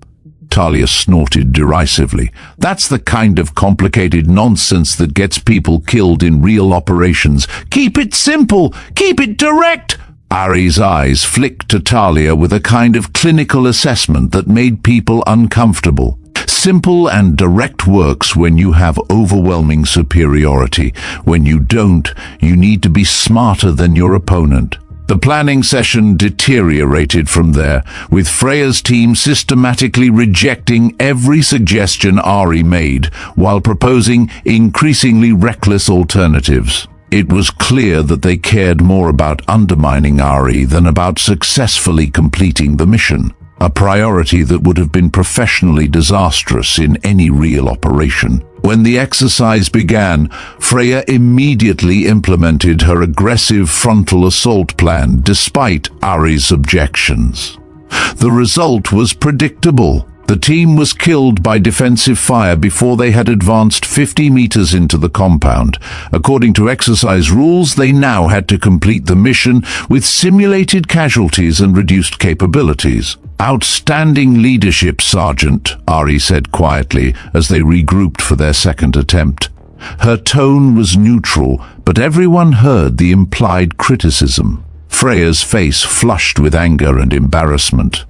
Talia snorted derisively. "That's the kind of complicated nonsense that gets people killed in real operations. Keep it simple! Keep it direct!" Ari's eyes flicked to Talia with a kind of clinical assessment that made people uncomfortable. Simple and direct works when you have overwhelming superiority. When you don't, you need to be smarter than your opponent. The planning session deteriorated from there, with Freya's team systematically rejecting every suggestion Ari made, while proposing increasingly reckless alternatives. It was clear that they cared more about undermining Ari than about successfully completing the mission, a priority that would have been professionally disastrous in any real operation. When the exercise began, Freya immediately implemented her aggressive frontal assault plan despite Ari's objections. The result was predictable. The team was killed by defensive fire before they had advanced 50 meters into the compound. According to exercise rules, they now had to complete the mission with simulated casualties and reduced capabilities. "Outstanding leadership, Sergeant," Ari said quietly as they regrouped for their second attempt. Her tone was neutral, but everyone heard the implied criticism. Freya's face flushed with anger and embarrassment.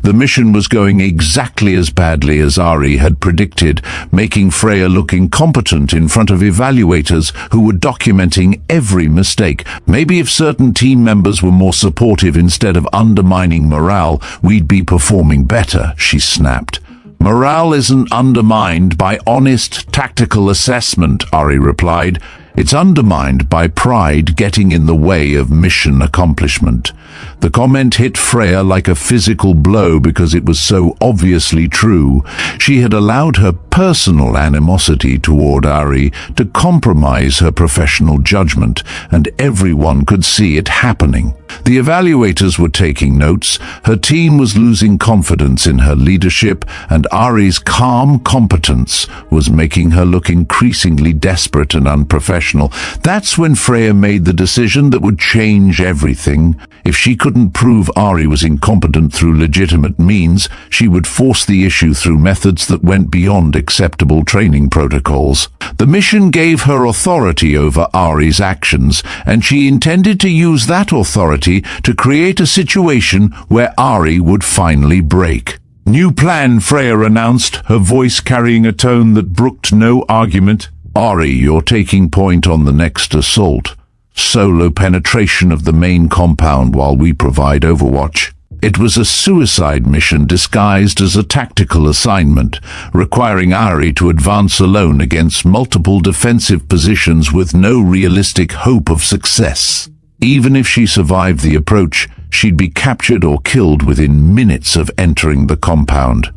The mission was going exactly as badly as Ari had predicted, making Freya look incompetent in front of evaluators who were documenting every mistake. "Maybe if certain team members were more supportive instead of undermining morale, we'd be performing better," she snapped. "Morale isn't undermined by honest tactical assessment," Ari replied. "It's undermined by pride getting in the way of mission accomplishment." The comment hit Freya like a physical blow because it was so obviously true. She had allowed her personal animosity toward Ari to compromise her professional judgment, and everyone could see it happening. The evaluators were taking notes. Her team was losing confidence in her leadership, and Ari's calm competence was making her look increasingly desperate and unprofessional. That's when Freya made the decision that would change everything. If she couldn't prove Ari was incompetent through legitimate means, she would force the issue through methods that went beyond acceptable training protocols. The mission gave her authority over Ari's actions, and she intended to use that authority to create a situation where Ari would finally break. "New plan," Freya announced, her voice carrying a tone that brooked no argument. "Ari, you're taking point on the next assault. Solo penetration of the main compound while we provide overwatch." It was a suicide mission disguised as a tactical assignment, requiring Ari to advance alone against multiple defensive positions with no realistic hope of success. Even if she survived the approach, she'd be captured or killed within minutes of entering the compound.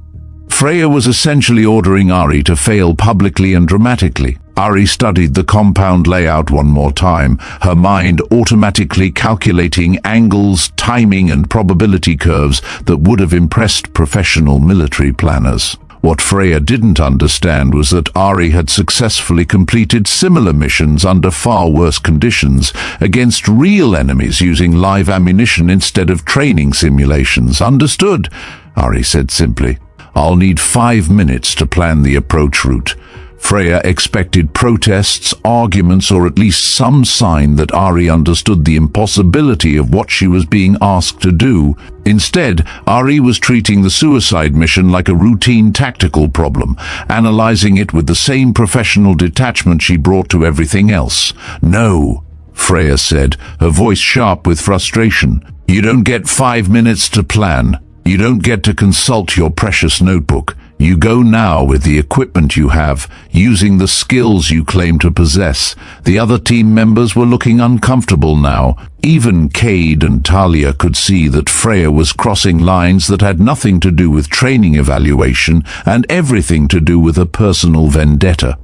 Freya was essentially ordering Ari to fail publicly and dramatically. Ari studied the compound layout one more time, her mind automatically calculating angles, timing, and probability curves that would have impressed professional military planners. What Freya didn't understand was that Ari had successfully completed similar missions under far worse conditions, against real enemies using live ammunition instead of training simulations. "Understood," Ari said simply. "I'll need 5 minutes to plan the approach route." Freya expected protests, arguments, or at least some sign that Ari understood the impossibility of what she was being asked to do. Instead, Ari was treating the suicide mission like a routine tactical problem, analyzing it with the same professional detachment she brought to everything else. "No," Freya said, her voice sharp with frustration. "You don't get 5 minutes to plan. You don't get to consult your precious notebook. You go now with the equipment you have, using the skills you claim to possess." The other team members were looking uncomfortable now. Even Cade and Talia could see that Freya was crossing lines that had nothing to do with training evaluation and everything to do with a personal vendetta.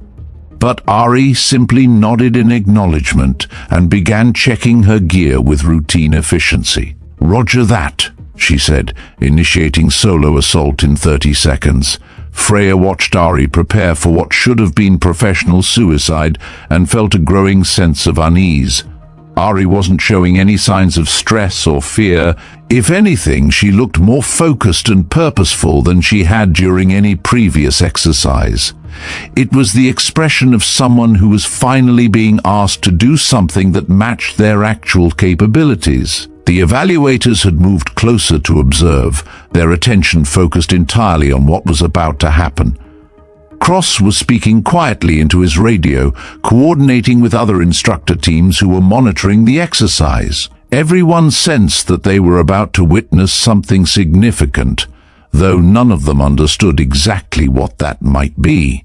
But Ari simply nodded in acknowledgement and began checking her gear with routine efficiency. "Roger that," she said, initiating solo assault in 30 seconds. Freya watched Ari prepare for what should have been professional suicide and felt a growing sense of unease. Ari wasn't showing any signs of stress or fear. If anything, she looked more focused and purposeful than she had during any previous exercise. It was the expression of someone who was finally being asked to do something that matched their actual capabilities. The evaluators had moved closer to observe, their attention focused entirely on what was about to happen. Cross was speaking quietly into his radio, coordinating with other instructor teams who were monitoring the exercise. Everyone sensed that they were about to witness something significant, though none of them understood exactly what that might be.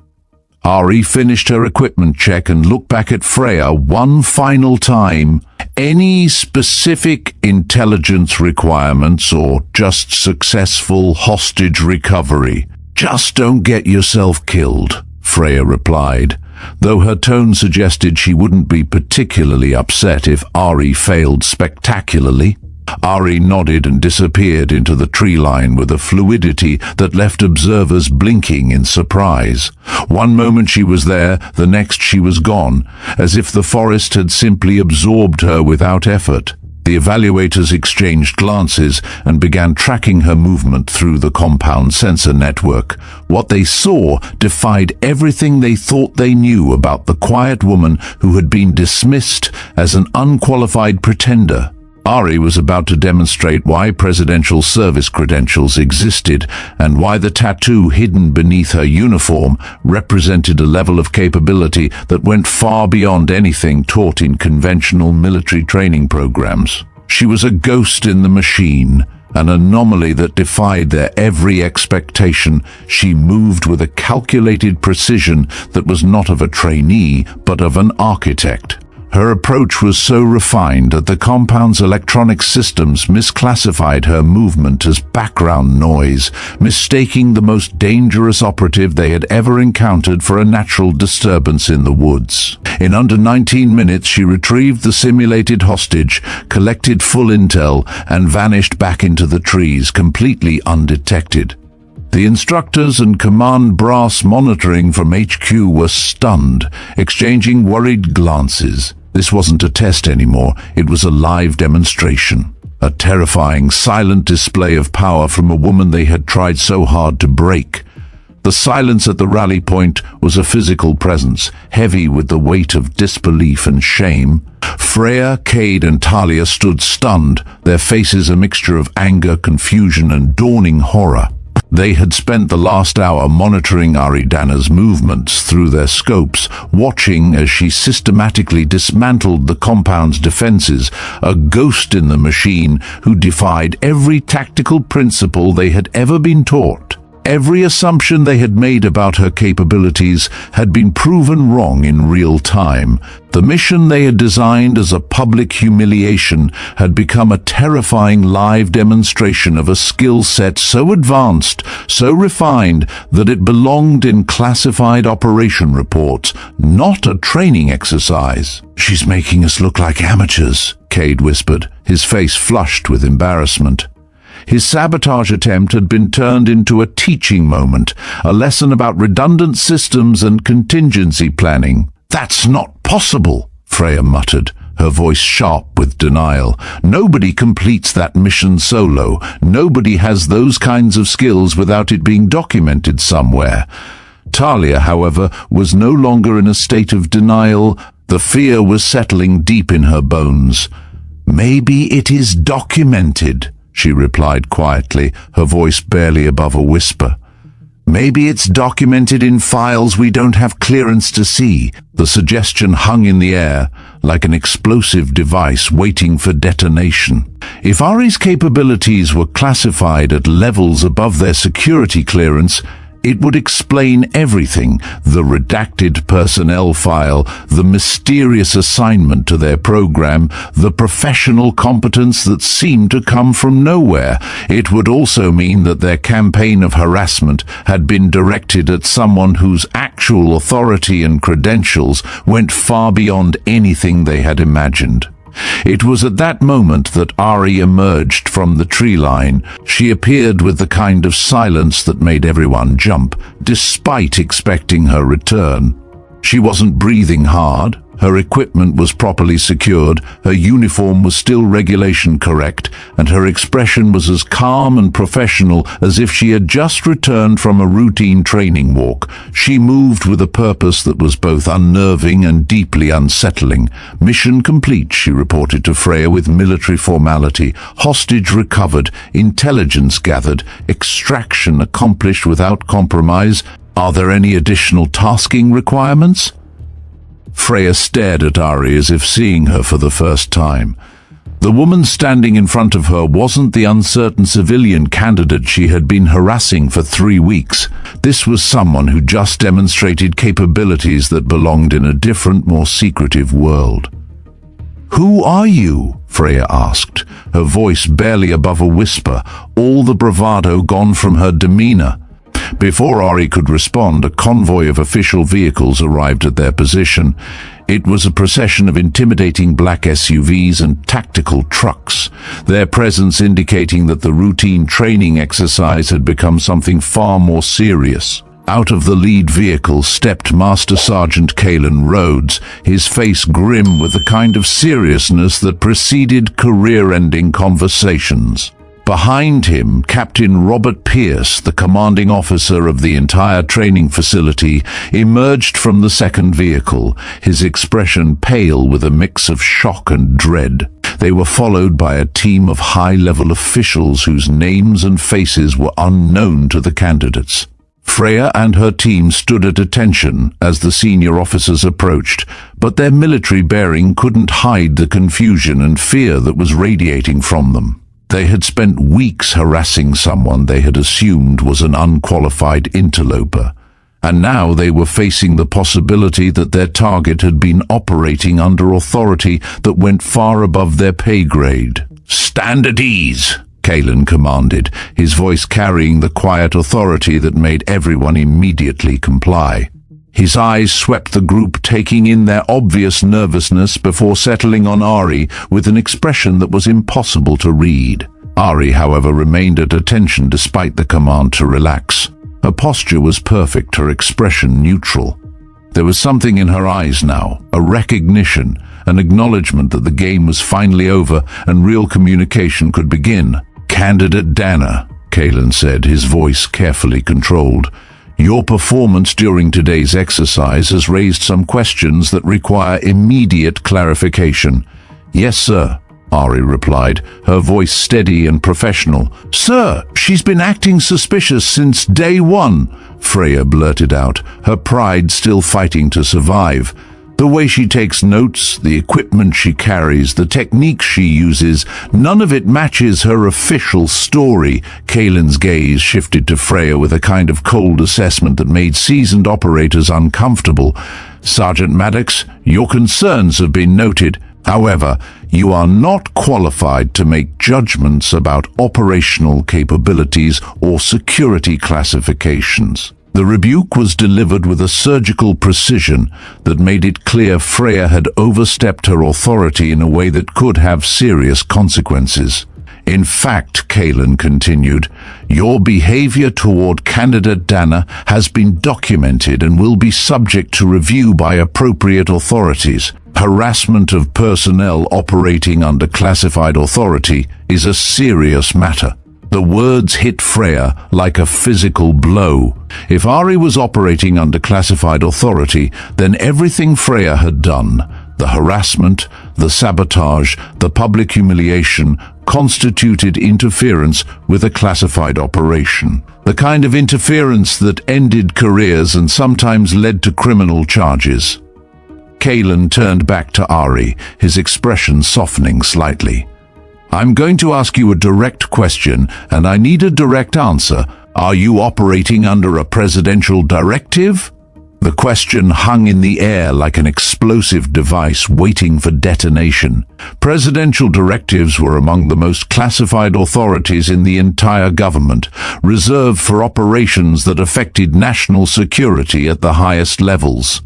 Ari finished her equipment check and looked back at Freya one final time. "Any specific intelligence requirements or just successful hostage recovery? Just don't get yourself killed," Freya replied, though her tone suggested she wouldn't be particularly upset if Ari failed spectacularly. Ari nodded and disappeared into the tree line with a fluidity that left observers blinking in surprise. One moment she was there, the next she was gone, as if the forest had simply absorbed her without effort. The evaluators exchanged glances and began tracking her movement through the compound sensor network. What they saw defied everything they thought they knew about the quiet woman who had been dismissed as an unqualified pretender. Ari was about to demonstrate why presidential service credentials existed and why the tattoo hidden beneath her uniform represented a level of capability that went far beyond anything taught in conventional military training programs. She was a ghost in the machine, an anomaly that defied their every expectation. She moved with a calculated precision that was not of a trainee, but of an architect. Her approach was so refined that the compound's electronic systems misclassified her movement as background noise, mistaking the most dangerous operative they had ever encountered for a natural disturbance in the woods. In under 19 minutes, she retrieved the simulated hostage, collected full intel, and vanished back into the trees, completely undetected. The instructors and command brass monitoring from HQ were stunned, exchanging worried glances. This wasn't a test anymore, it was a live demonstration. A terrifying, silent display of power from a woman they had tried so hard to break. The silence at the rally point was a physical presence, heavy with the weight of disbelief and shame. Freya, Cade, and Talia stood stunned, their faces a mixture of anger, confusion, and dawning horror. They had spent the last hour monitoring Ari Danner's movements through their scopes, watching as she systematically dismantled the compound's defenses, a ghost in the machine who defied every tactical principle they had ever been taught. Every assumption they had made about her capabilities had been proven wrong in real time. The mission they had designed as a public humiliation had become a terrifying live demonstration of a skill set so advanced, so refined, that it belonged in classified operation reports, not a training exercise. "She's making us look like amateurs," Cade whispered, his face flushed with embarrassment. His sabotage attempt had been turned into a teaching moment, a lesson about redundant systems and contingency planning. "That's not possible," Freya muttered, her voice sharp with denial. "Nobody completes that mission solo. Nobody has those kinds of skills without it being documented somewhere." Talia, however, was no longer in a state of denial. The fear was settling deep in her bones. "Maybe it is documented," she replied quietly, her voice barely above a whisper. "Maybe it's documented in files we don't have clearance to see." The suggestion hung in the air, like an explosive device waiting for detonation. If Ari's capabilities were classified at levels above their security clearance, it would explain everything: the redacted personnel file, the mysterious assignment to their program, the professional competence that seemed to come from nowhere. It would also mean that their campaign of harassment had been directed at someone whose actual authority and credentials went far beyond anything they had imagined. It was at that moment that Ari emerged from the tree line. She appeared with the kind of silence that made everyone jump, despite expecting her return. She wasn't breathing hard. Her equipment was properly secured, her uniform was still regulation correct, and her expression was as calm and professional as if she had just returned from a routine training walk. She moved with a purpose that was both unnerving and deeply unsettling. "Mission complete," she reported to Freya with military formality. "Hostage recovered, intelligence gathered, extraction accomplished without compromise. Are there any additional tasking requirements?" Freya stared at Ari as if seeing her for the first time. The woman standing in front of her wasn't the uncertain civilian candidate she had been harassing for 3 weeks. This was someone who just demonstrated capabilities that belonged in a different, more secretive world. "Who are you?" Freya asked, her voice barely above a whisper, all the bravado gone from her demeanor. Before Ari could respond, a convoy of official vehicles arrived at their position. It was a procession of intimidating black SUVs and tactical trucks, their presence indicating that the routine training exercise had become something far more serious. Out of the lead vehicle stepped Master Sergeant Kalen Rhodes, his face grim with the kind of seriousness that preceded career-ending conversations. Behind him, Captain Robert Pierce, the commanding officer of the entire training facility, emerged from the second vehicle, his expression pale with a mix of shock and dread. They were followed by a team of high-level officials whose names and faces were unknown to the candidates. Freya and her team stood at attention as the senior officers approached, but their military bearing couldn't hide the confusion and fear that was radiating from them. They had spent weeks harassing someone they had assumed was an unqualified interloper, and now they were facing the possibility that their target had been operating under authority that went far above their pay grade. "Stand at ease," Kalen commanded, his voice carrying the quiet authority that made everyone immediately comply. His eyes swept the group, taking in their obvious nervousness before settling on Ari with an expression that was impossible to read. Ari, however, remained at attention despite the command to relax. Her posture was perfect, her expression neutral. There was something in her eyes now, a recognition, an acknowledgement that the game was finally over and real communication could begin. "Candidate Danner," Kalen said, his voice carefully controlled, "your performance during today's exercise has raised some questions that require immediate clarification." "Yes, sir," Ari replied, her voice steady and professional. "Sir, she's been acting suspicious since day one," Freya blurted out, her pride still fighting to survive. "The way she takes notes, the equipment she carries, the techniques she uses, none of it matches her official story." Kalen's gaze shifted to Freya with a kind of cold assessment that made seasoned operators uncomfortable. "Sergeant Maddox, your concerns have been noted. However, you are not qualified to make judgments about operational capabilities or security classifications." The rebuke was delivered with a surgical precision that made it clear Freya had overstepped her authority in a way that could have serious consequences. "In fact," Kalen continued, "your behavior toward candidate Danner has been documented and will be subject to review by appropriate authorities. Harassment of personnel operating under classified authority is a serious matter." The words hit Freya like a physical blow. If Ari was operating under classified authority, then everything Freya had done, the harassment, the sabotage, the public humiliation, constituted interference with a classified operation. The kind of interference that ended careers and sometimes led to criminal charges. Kalen turned back to Ari, his expression softening slightly. "I'm going to ask you a direct question, and I need a direct answer. Are you operating under a presidential directive?" The question hung in the air like an explosive device waiting for detonation. Presidential directives were among the most classified authorities in the entire government, reserved for operations that affected national security at the highest levels.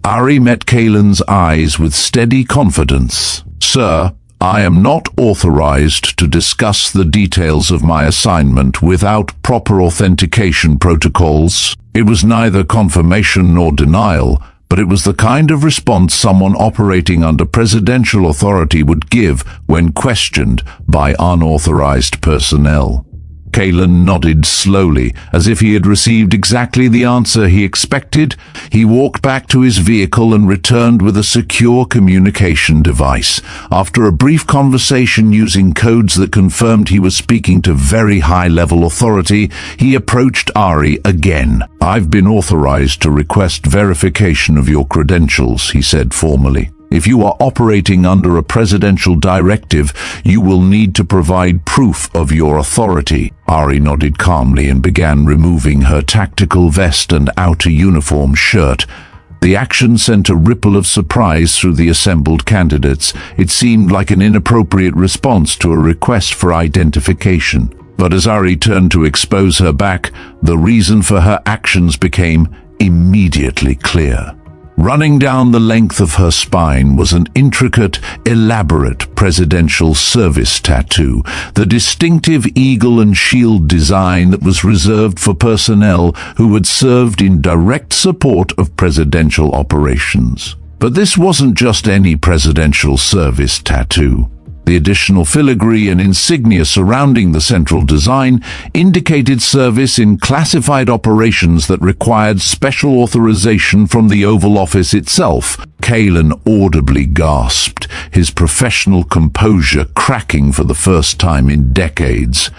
Ari met Kalen's eyes with steady confidence. "Sir, I am not authorized to discuss the details of my assignment without proper authentication protocols." It was neither confirmation nor denial, but it was the kind of response someone operating under presidential authority would give when questioned by unauthorized personnel. Kalen nodded slowly, as if he had received exactly the answer he expected. He walked back to his vehicle and returned with a secure communication device. After a brief conversation using codes that confirmed he was speaking to very high-level authority, he approached Ari again. "I've been authorized to request verification of your credentials," he said formally. "If you are operating under a presidential directive, you will need to provide proof of your authority." Ari nodded calmly and began removing her tactical vest and outer uniform shirt. The action sent a ripple of surprise through the assembled candidates. It seemed like an inappropriate response to a request for identification. But as Ari turned to expose her back, the reason for her actions became immediately clear. Running down the length of her spine was an intricate, elaborate presidential service tattoo, the distinctive eagle and shield design that was reserved for personnel who had served in direct support of presidential operations. But this wasn't just any presidential service tattoo. The additional filigree and insignia surrounding the central design indicated service in classified operations that required special authorization from the Oval Office itself. Kalen audibly gasped, his professional composure cracking for the first time in decades.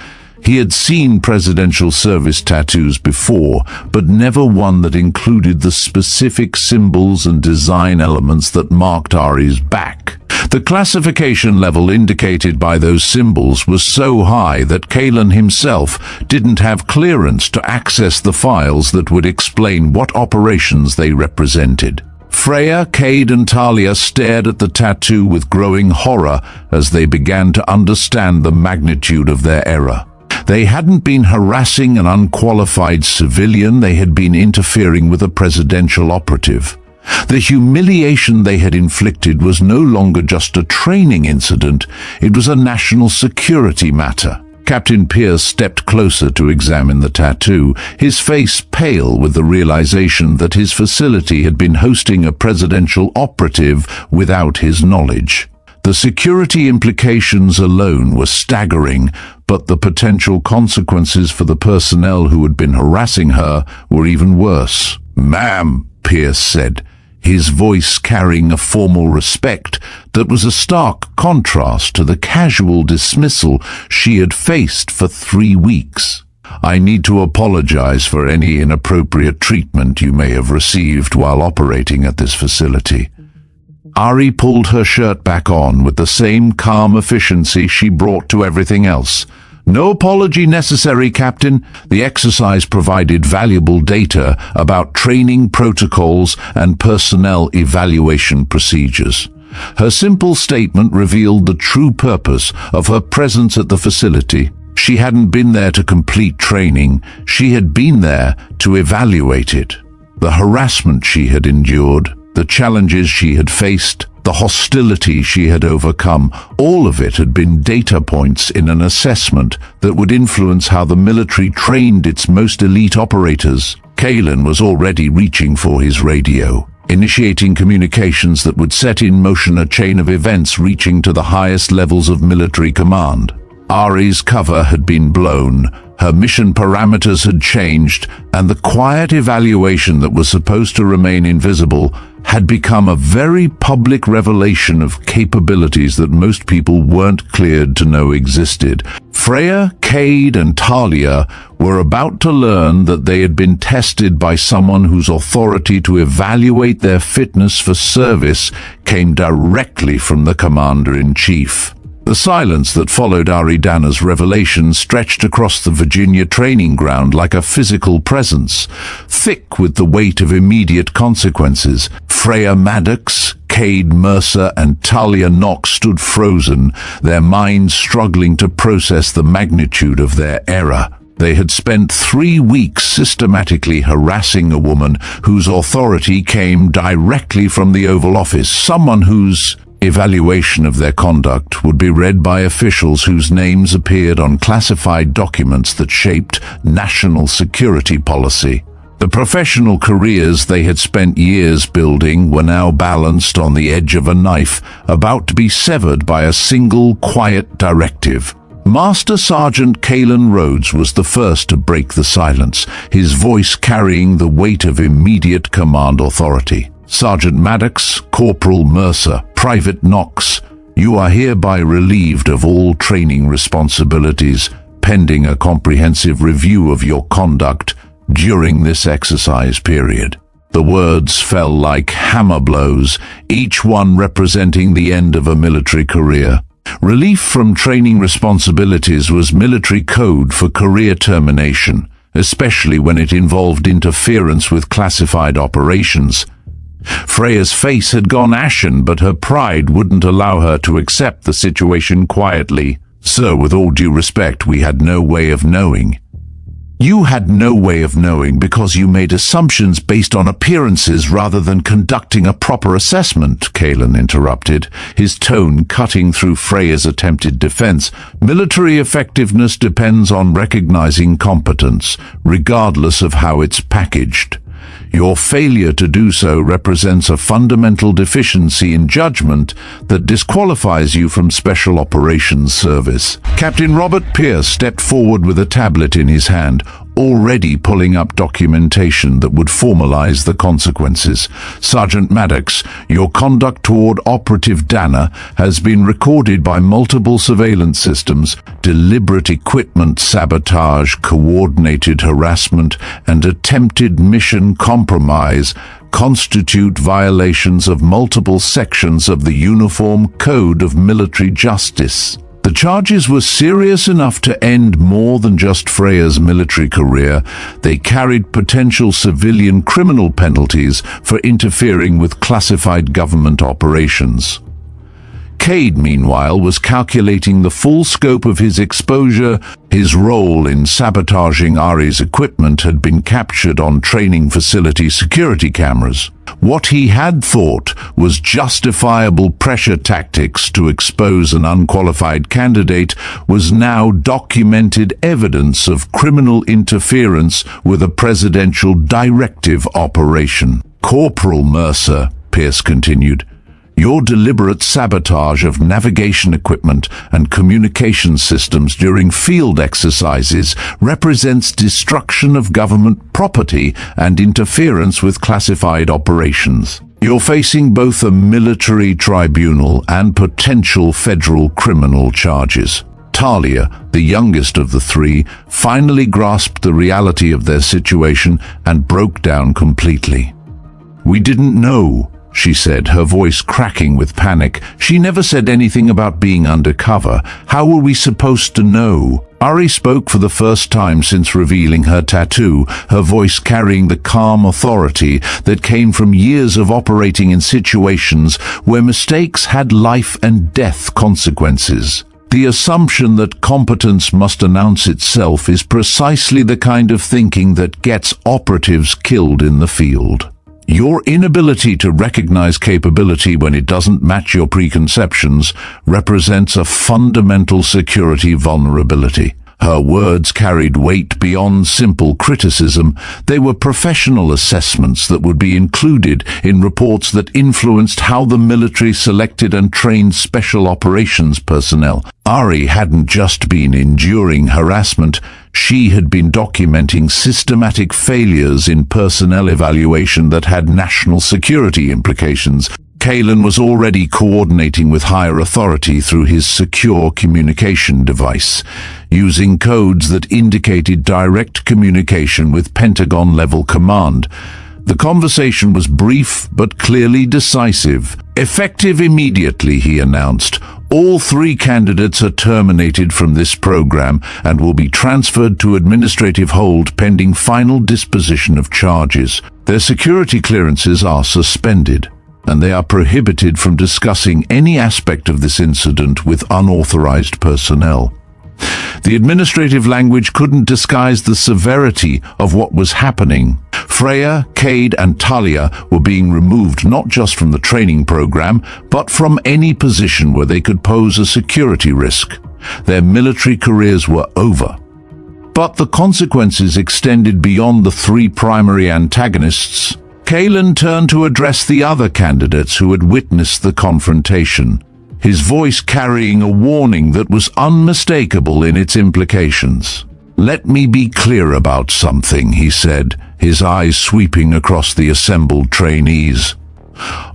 He had seen presidential service tattoos before, but never one that included the specific symbols and design elements that marked Ari's back. The classification level indicated by those symbols was so high that Kalen himself didn't have clearance to access the files that would explain what operations they represented. Freya, Cade and Talia stared at the tattoo with growing horror as they began to understand the magnitude of their error. They hadn't been harassing an unqualified civilian, they had been interfering with a presidential operative. The humiliation they had inflicted was no longer just a training incident, it was a national security matter. Captain Pierce stepped closer to examine the tattoo, his face pale with the realization that his facility had been hosting a presidential operative without his knowledge. The security implications alone were staggering, but the potential consequences for the personnel who had been harassing her were even worse. "Ma'am," Pierce said, his voice carrying a formal respect that was a stark contrast to the casual dismissal she had faced for 3 weeks. "I need to apologize for any inappropriate treatment you may have received while operating at this facility." Ari pulled her shirt back on with the same calm efficiency she brought to everything else. "No apology necessary, Captain. The exercise provided valuable data about training protocols and personnel evaluation procedures." Her simple statement revealed the true purpose of her presence at the facility. She hadn't been there to complete training, she had been there to evaluate it. The harassment she had endured, the challenges she had faced, the hostility she had overcome, all of it had been data points in an assessment that would influence how the military trained its most elite operators. Kalen was already reaching for his radio, initiating communications that would set in motion a chain of events reaching to the highest levels of military command. Ari's cover had been blown, her mission parameters had changed, and the quiet evaluation that was supposed to remain invisible had become a very public revelation of capabilities that most people weren't cleared to know existed. Freya, Cade, and Talia were about to learn that they had been tested by someone whose authority to evaluate their fitness for service came directly from the Commander-in-Chief. The silence that followed Ari Danner's revelation stretched across the Virginia training ground like a physical presence, thick with the weight of immediate consequences. Freya Maddox, Cade Mercer, and Talia Knox stood frozen, their minds struggling to process the magnitude of their error. They had spent 3 weeks systematically harassing a woman whose authority came directly from the Oval Office, someone whose evaluation of their conduct would be read by officials whose names appeared on classified documents that shaped national security policy. The professional careers they had spent years building were now balanced on the edge of a knife, about to be severed by a single quiet directive. Master Sergeant Kalen Rhodes was the first to break the silence, his voice carrying the weight of immediate command authority. "Sergeant Maddox, Corporal Mercer, Private Knox, you are hereby relieved of all training responsibilities, pending a comprehensive review of your conduct during this exercise period." The words fell like hammer blows, each one representing the end of a military career. Relief from training responsibilities was military code for career termination, especially when it involved interference with classified operations. Freya's face had gone ashen, but her pride wouldn't allow her to accept the situation quietly. Sir, with all due respect, we had no way of knowing. You had no way of knowing because you made assumptions based on appearances rather than conducting a proper assessment, Kalen interrupted, his tone cutting through Freya's attempted defense. Military effectiveness depends on recognizing competence, regardless of how it's packaged. Your failure to do so represents a fundamental deficiency in judgment that disqualifies you from Special Operations Service. Captain Robert Pierce stepped forward with a tablet in his hand, already pulling up documentation that would formalize the consequences. Sergeant Maddox, your conduct toward Operative Danner has been recorded by multiple surveillance systems. Deliberate equipment sabotage, coordinated harassment, and attempted mission compromise constitute violations of multiple sections of the Uniform Code of Military Justice. The charges were serious enough to end more than just Freya's military career. They carried potential civilian criminal penalties for interfering with classified government operations. Cade, meanwhile, was calculating the full scope of his exposure. His role in sabotaging Ari's equipment had been captured on training facility security cameras. What he had thought was justifiable pressure tactics to expose an unqualified candidate was now documented evidence of criminal interference with a presidential directive operation. Corporal Mercer, Pierce continued, your deliberate sabotage of navigation equipment and communication systems during field exercises represents destruction of government property and interference with classified operations. You're facing both a military tribunal and potential federal criminal charges. Talia, the youngest of the three, finally grasped the reality of their situation and broke down completely. We didn't know, she said, her voice cracking with panic. She never said anything about being undercover. How were we supposed to know? Ari spoke for the first time since revealing her tattoo, her voice carrying the calm authority that came from years of operating in situations where mistakes had life and death consequences. The assumption that competence must announce itself is precisely the kind of thinking that gets operatives killed in the field. Your inability to recognize capability when it doesn't match your preconceptions represents a fundamental security vulnerability. Her words carried weight beyond simple criticism. They were professional assessments that would be included in reports that influenced how the military selected and trained special operations personnel. Ari hadn't just been enduring harassment, she had been documenting systematic failures in personnel evaluation that had national security implications. Kalen was already coordinating with higher authority through his secure communication device, using codes that indicated direct communication with Pentagon-level command. The conversation was brief but clearly decisive. Effective immediately, he announced. All three candidates are terminated from this program and will be transferred to administrative hold pending final disposition of charges. Their security clearances are suspended, and they are prohibited from discussing any aspect of this incident with unauthorized personnel. The administrative language couldn't disguise the severity of what was happening. Freya, Cade, and Talia were being removed not just from the training program, but from any position where they could pose a security risk. Their military careers were over. But the consequences extended beyond the three primary antagonists. Kalen turned to address the other candidates who had witnessed the confrontation, his voice carrying a warning that was unmistakable in its implications. Let me be clear about something, he said, his eyes sweeping across the assembled trainees.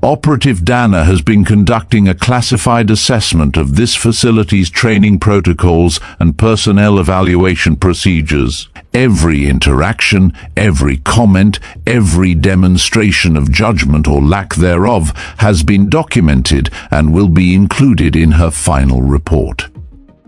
Operative Danner has been conducting a classified assessment of this facility's training protocols and personnel evaluation procedures. Every interaction, every comment, every demonstration of judgment or lack thereof has been documented and will be included in her final report.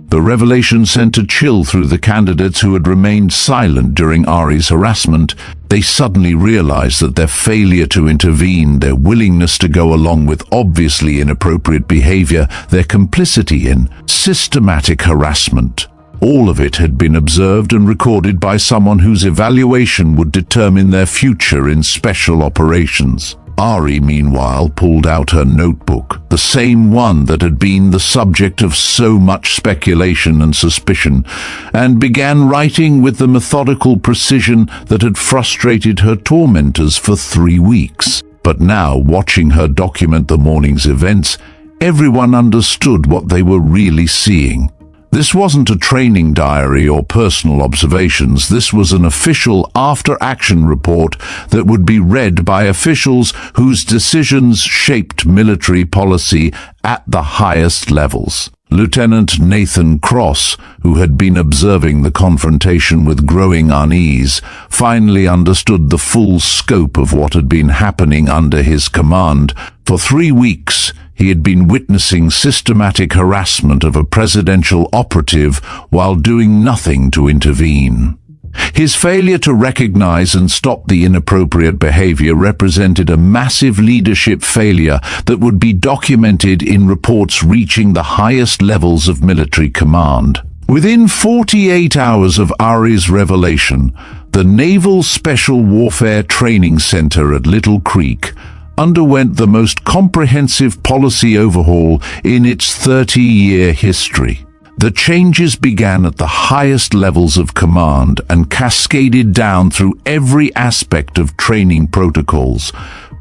The revelation sent a chill through the candidates who had remained silent during Ari's harassment. They suddenly realized that their failure to intervene, their willingness to go along with obviously inappropriate behavior, their complicity in systematic harassment, all of it had been observed and recorded by someone whose evaluation would determine their future in special operations. Ari, meanwhile, pulled out her notebook, the same one that had been the subject of so much speculation and suspicion, and began writing with the methodical precision that had frustrated her tormentors for 3 weeks. But now, watching her document the morning's events, everyone understood what they were really seeing. This wasn't a training diary or personal observations. This was an official after-action report that would be read by officials whose decisions shaped military policy at the highest levels. Lieutenant Nathan Cross, who had been observing the confrontation with growing unease, finally understood the full scope of what had been happening under his command. For 3 weeks, he had been witnessing systematic harassment of a presidential operative while doing nothing to intervene. His failure to recognize and stop the inappropriate behavior represented a massive leadership failure that would be documented in reports reaching the highest levels of military command. Within 48 hours of Ari's revelation, the Naval Special Warfare Training Center at Little Creek underwent the most comprehensive policy overhaul in its 30-year history. The changes began at the highest levels of command and cascaded down through every aspect of training protocols,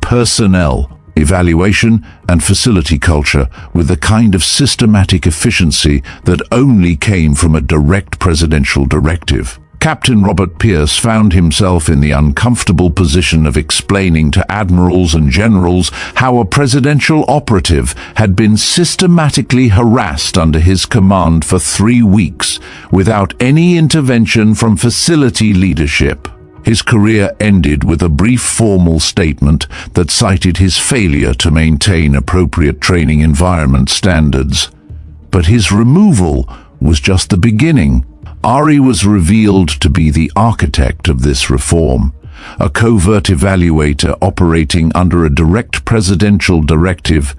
personnel, evaluation, and facility culture, with the kind of systematic efficiency that only came from a direct presidential directive. Captain Robert Pierce found himself in the uncomfortable position of explaining to admirals and generals how a presidential operative had been systematically harassed under his command for 3 weeks without any intervention from facility leadership. His career ended with a brief formal statement that cited his failure to maintain appropriate training environment standards. But his removal was just the beginning. Ari was revealed to be the architect of this reform, a covert evaluator operating under a direct presidential directive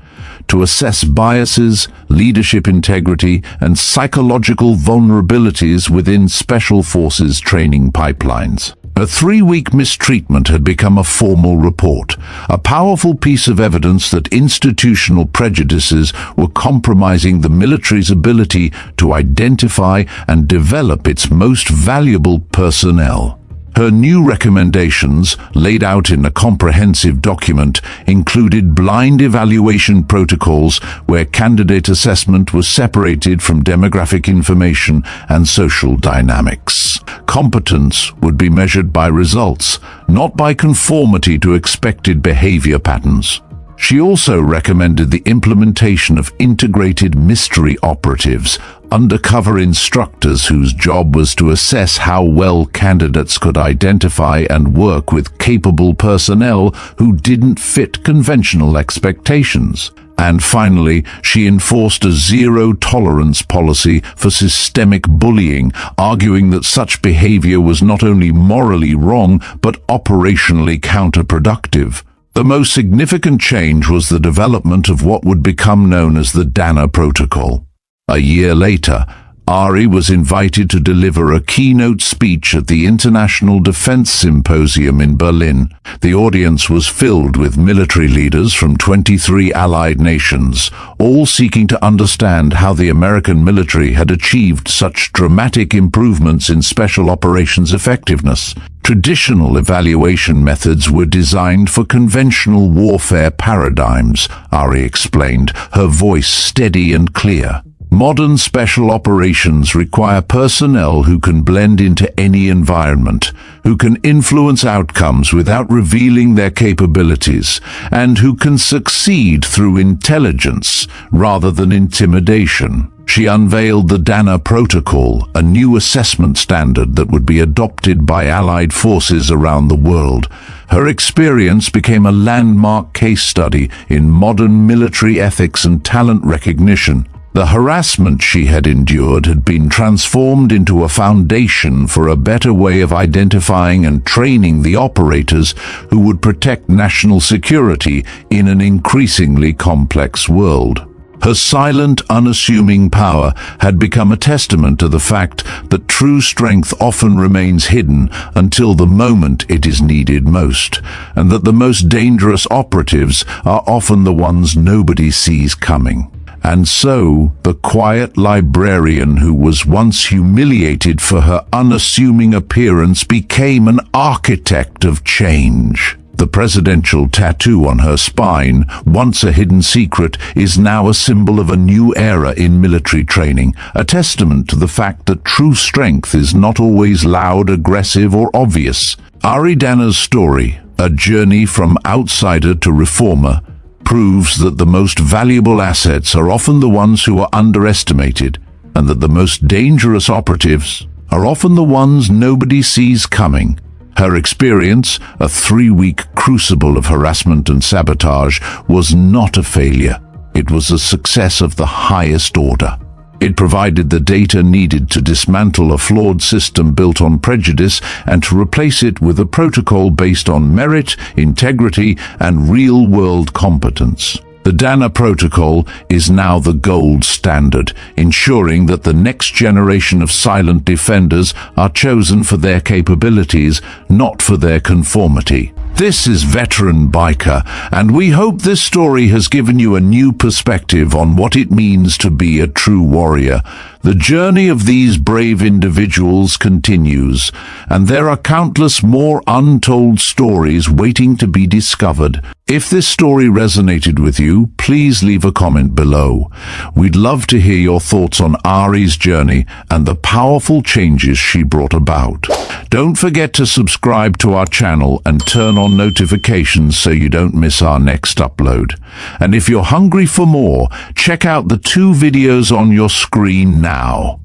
to assess biases, leadership integrity, and psychological vulnerabilities within Special Forces training pipelines. A 3-week mistreatment had become a formal report, a powerful piece of evidence that institutional prejudices were compromising the military's ability to identify and develop its most valuable personnel. Her new recommendations, laid out in a comprehensive document, included blind evaluation protocols where candidate assessment was separated from demographic information and social dynamics. Competence would be measured by results, not by conformity to expected behavior patterns. She also recommended the implementation of integrated mystery operatives, undercover instructors whose job was to assess how well candidates could identify and work with capable personnel who didn't fit conventional expectations. And finally, she enforced a zero-tolerance policy for systemic bullying, arguing that such behavior was not only morally wrong, but operationally counterproductive. The most significant change was the development of what would become known as the Danner Protocol. A year later, Ari was invited to deliver a keynote speech at the International Defense Symposium in Berlin. The audience was filled with military leaders from 23 allied nations, all seeking to understand how the American military had achieved such dramatic improvements in special operations effectiveness. Traditional evaluation methods were designed for conventional warfare paradigms, Ari explained, her voice steady and clear. Modern special operations require personnel who can blend into any environment, who can influence outcomes without revealing their capabilities, and who can succeed through intelligence rather than intimidation. She unveiled the Danner Protocol, a new assessment standard that would be adopted by allied forces around the world. Her experience became a landmark case study in modern military ethics and talent recognition. The harassment she had endured had been transformed into a foundation for a better way of identifying and training the operators who would protect national security in an increasingly complex world. Her silent, unassuming power had become a testament to the fact that true strength often remains hidden until the moment it is needed most, and that the most dangerous operatives are often the ones nobody sees coming. And so, the quiet librarian who was once humiliated for her unassuming appearance became an architect of change. The presidential tattoo on her spine, once a hidden secret, is now a symbol of a new era in military training, a testament to the fact that true strength is not always loud, aggressive, or obvious. Ari Danner's story, a journey from outsider to reformer, proves that the most valuable assets are often the ones who are underestimated, and that the most dangerous operatives are often the ones nobody sees coming. Her experience, a 3-week crucible of harassment and sabotage, was not a failure. It was a success of the highest order. It provided the data needed to dismantle a flawed system built on prejudice and to replace it with a protocol based on merit, integrity, and real-world competence. The Danner Protocol is now the gold standard, ensuring that the next generation of silent defenders are chosen for their capabilities, not for their conformity. This is Veteranbiker, and we hope this story has given you a new perspective on what it means to be a true warrior. The journey of these brave individuals continues, and there are countless more untold stories waiting to be discovered. If this story resonated with you, please leave a comment below. We'd love to hear your thoughts on Ari's journey and the powerful changes she brought about. Don't forget to subscribe to our channel and turn on notifications so you don't miss our next upload. And if you're hungry for more, check out the 2 videos on your screen now.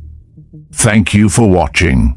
Thank you for watching.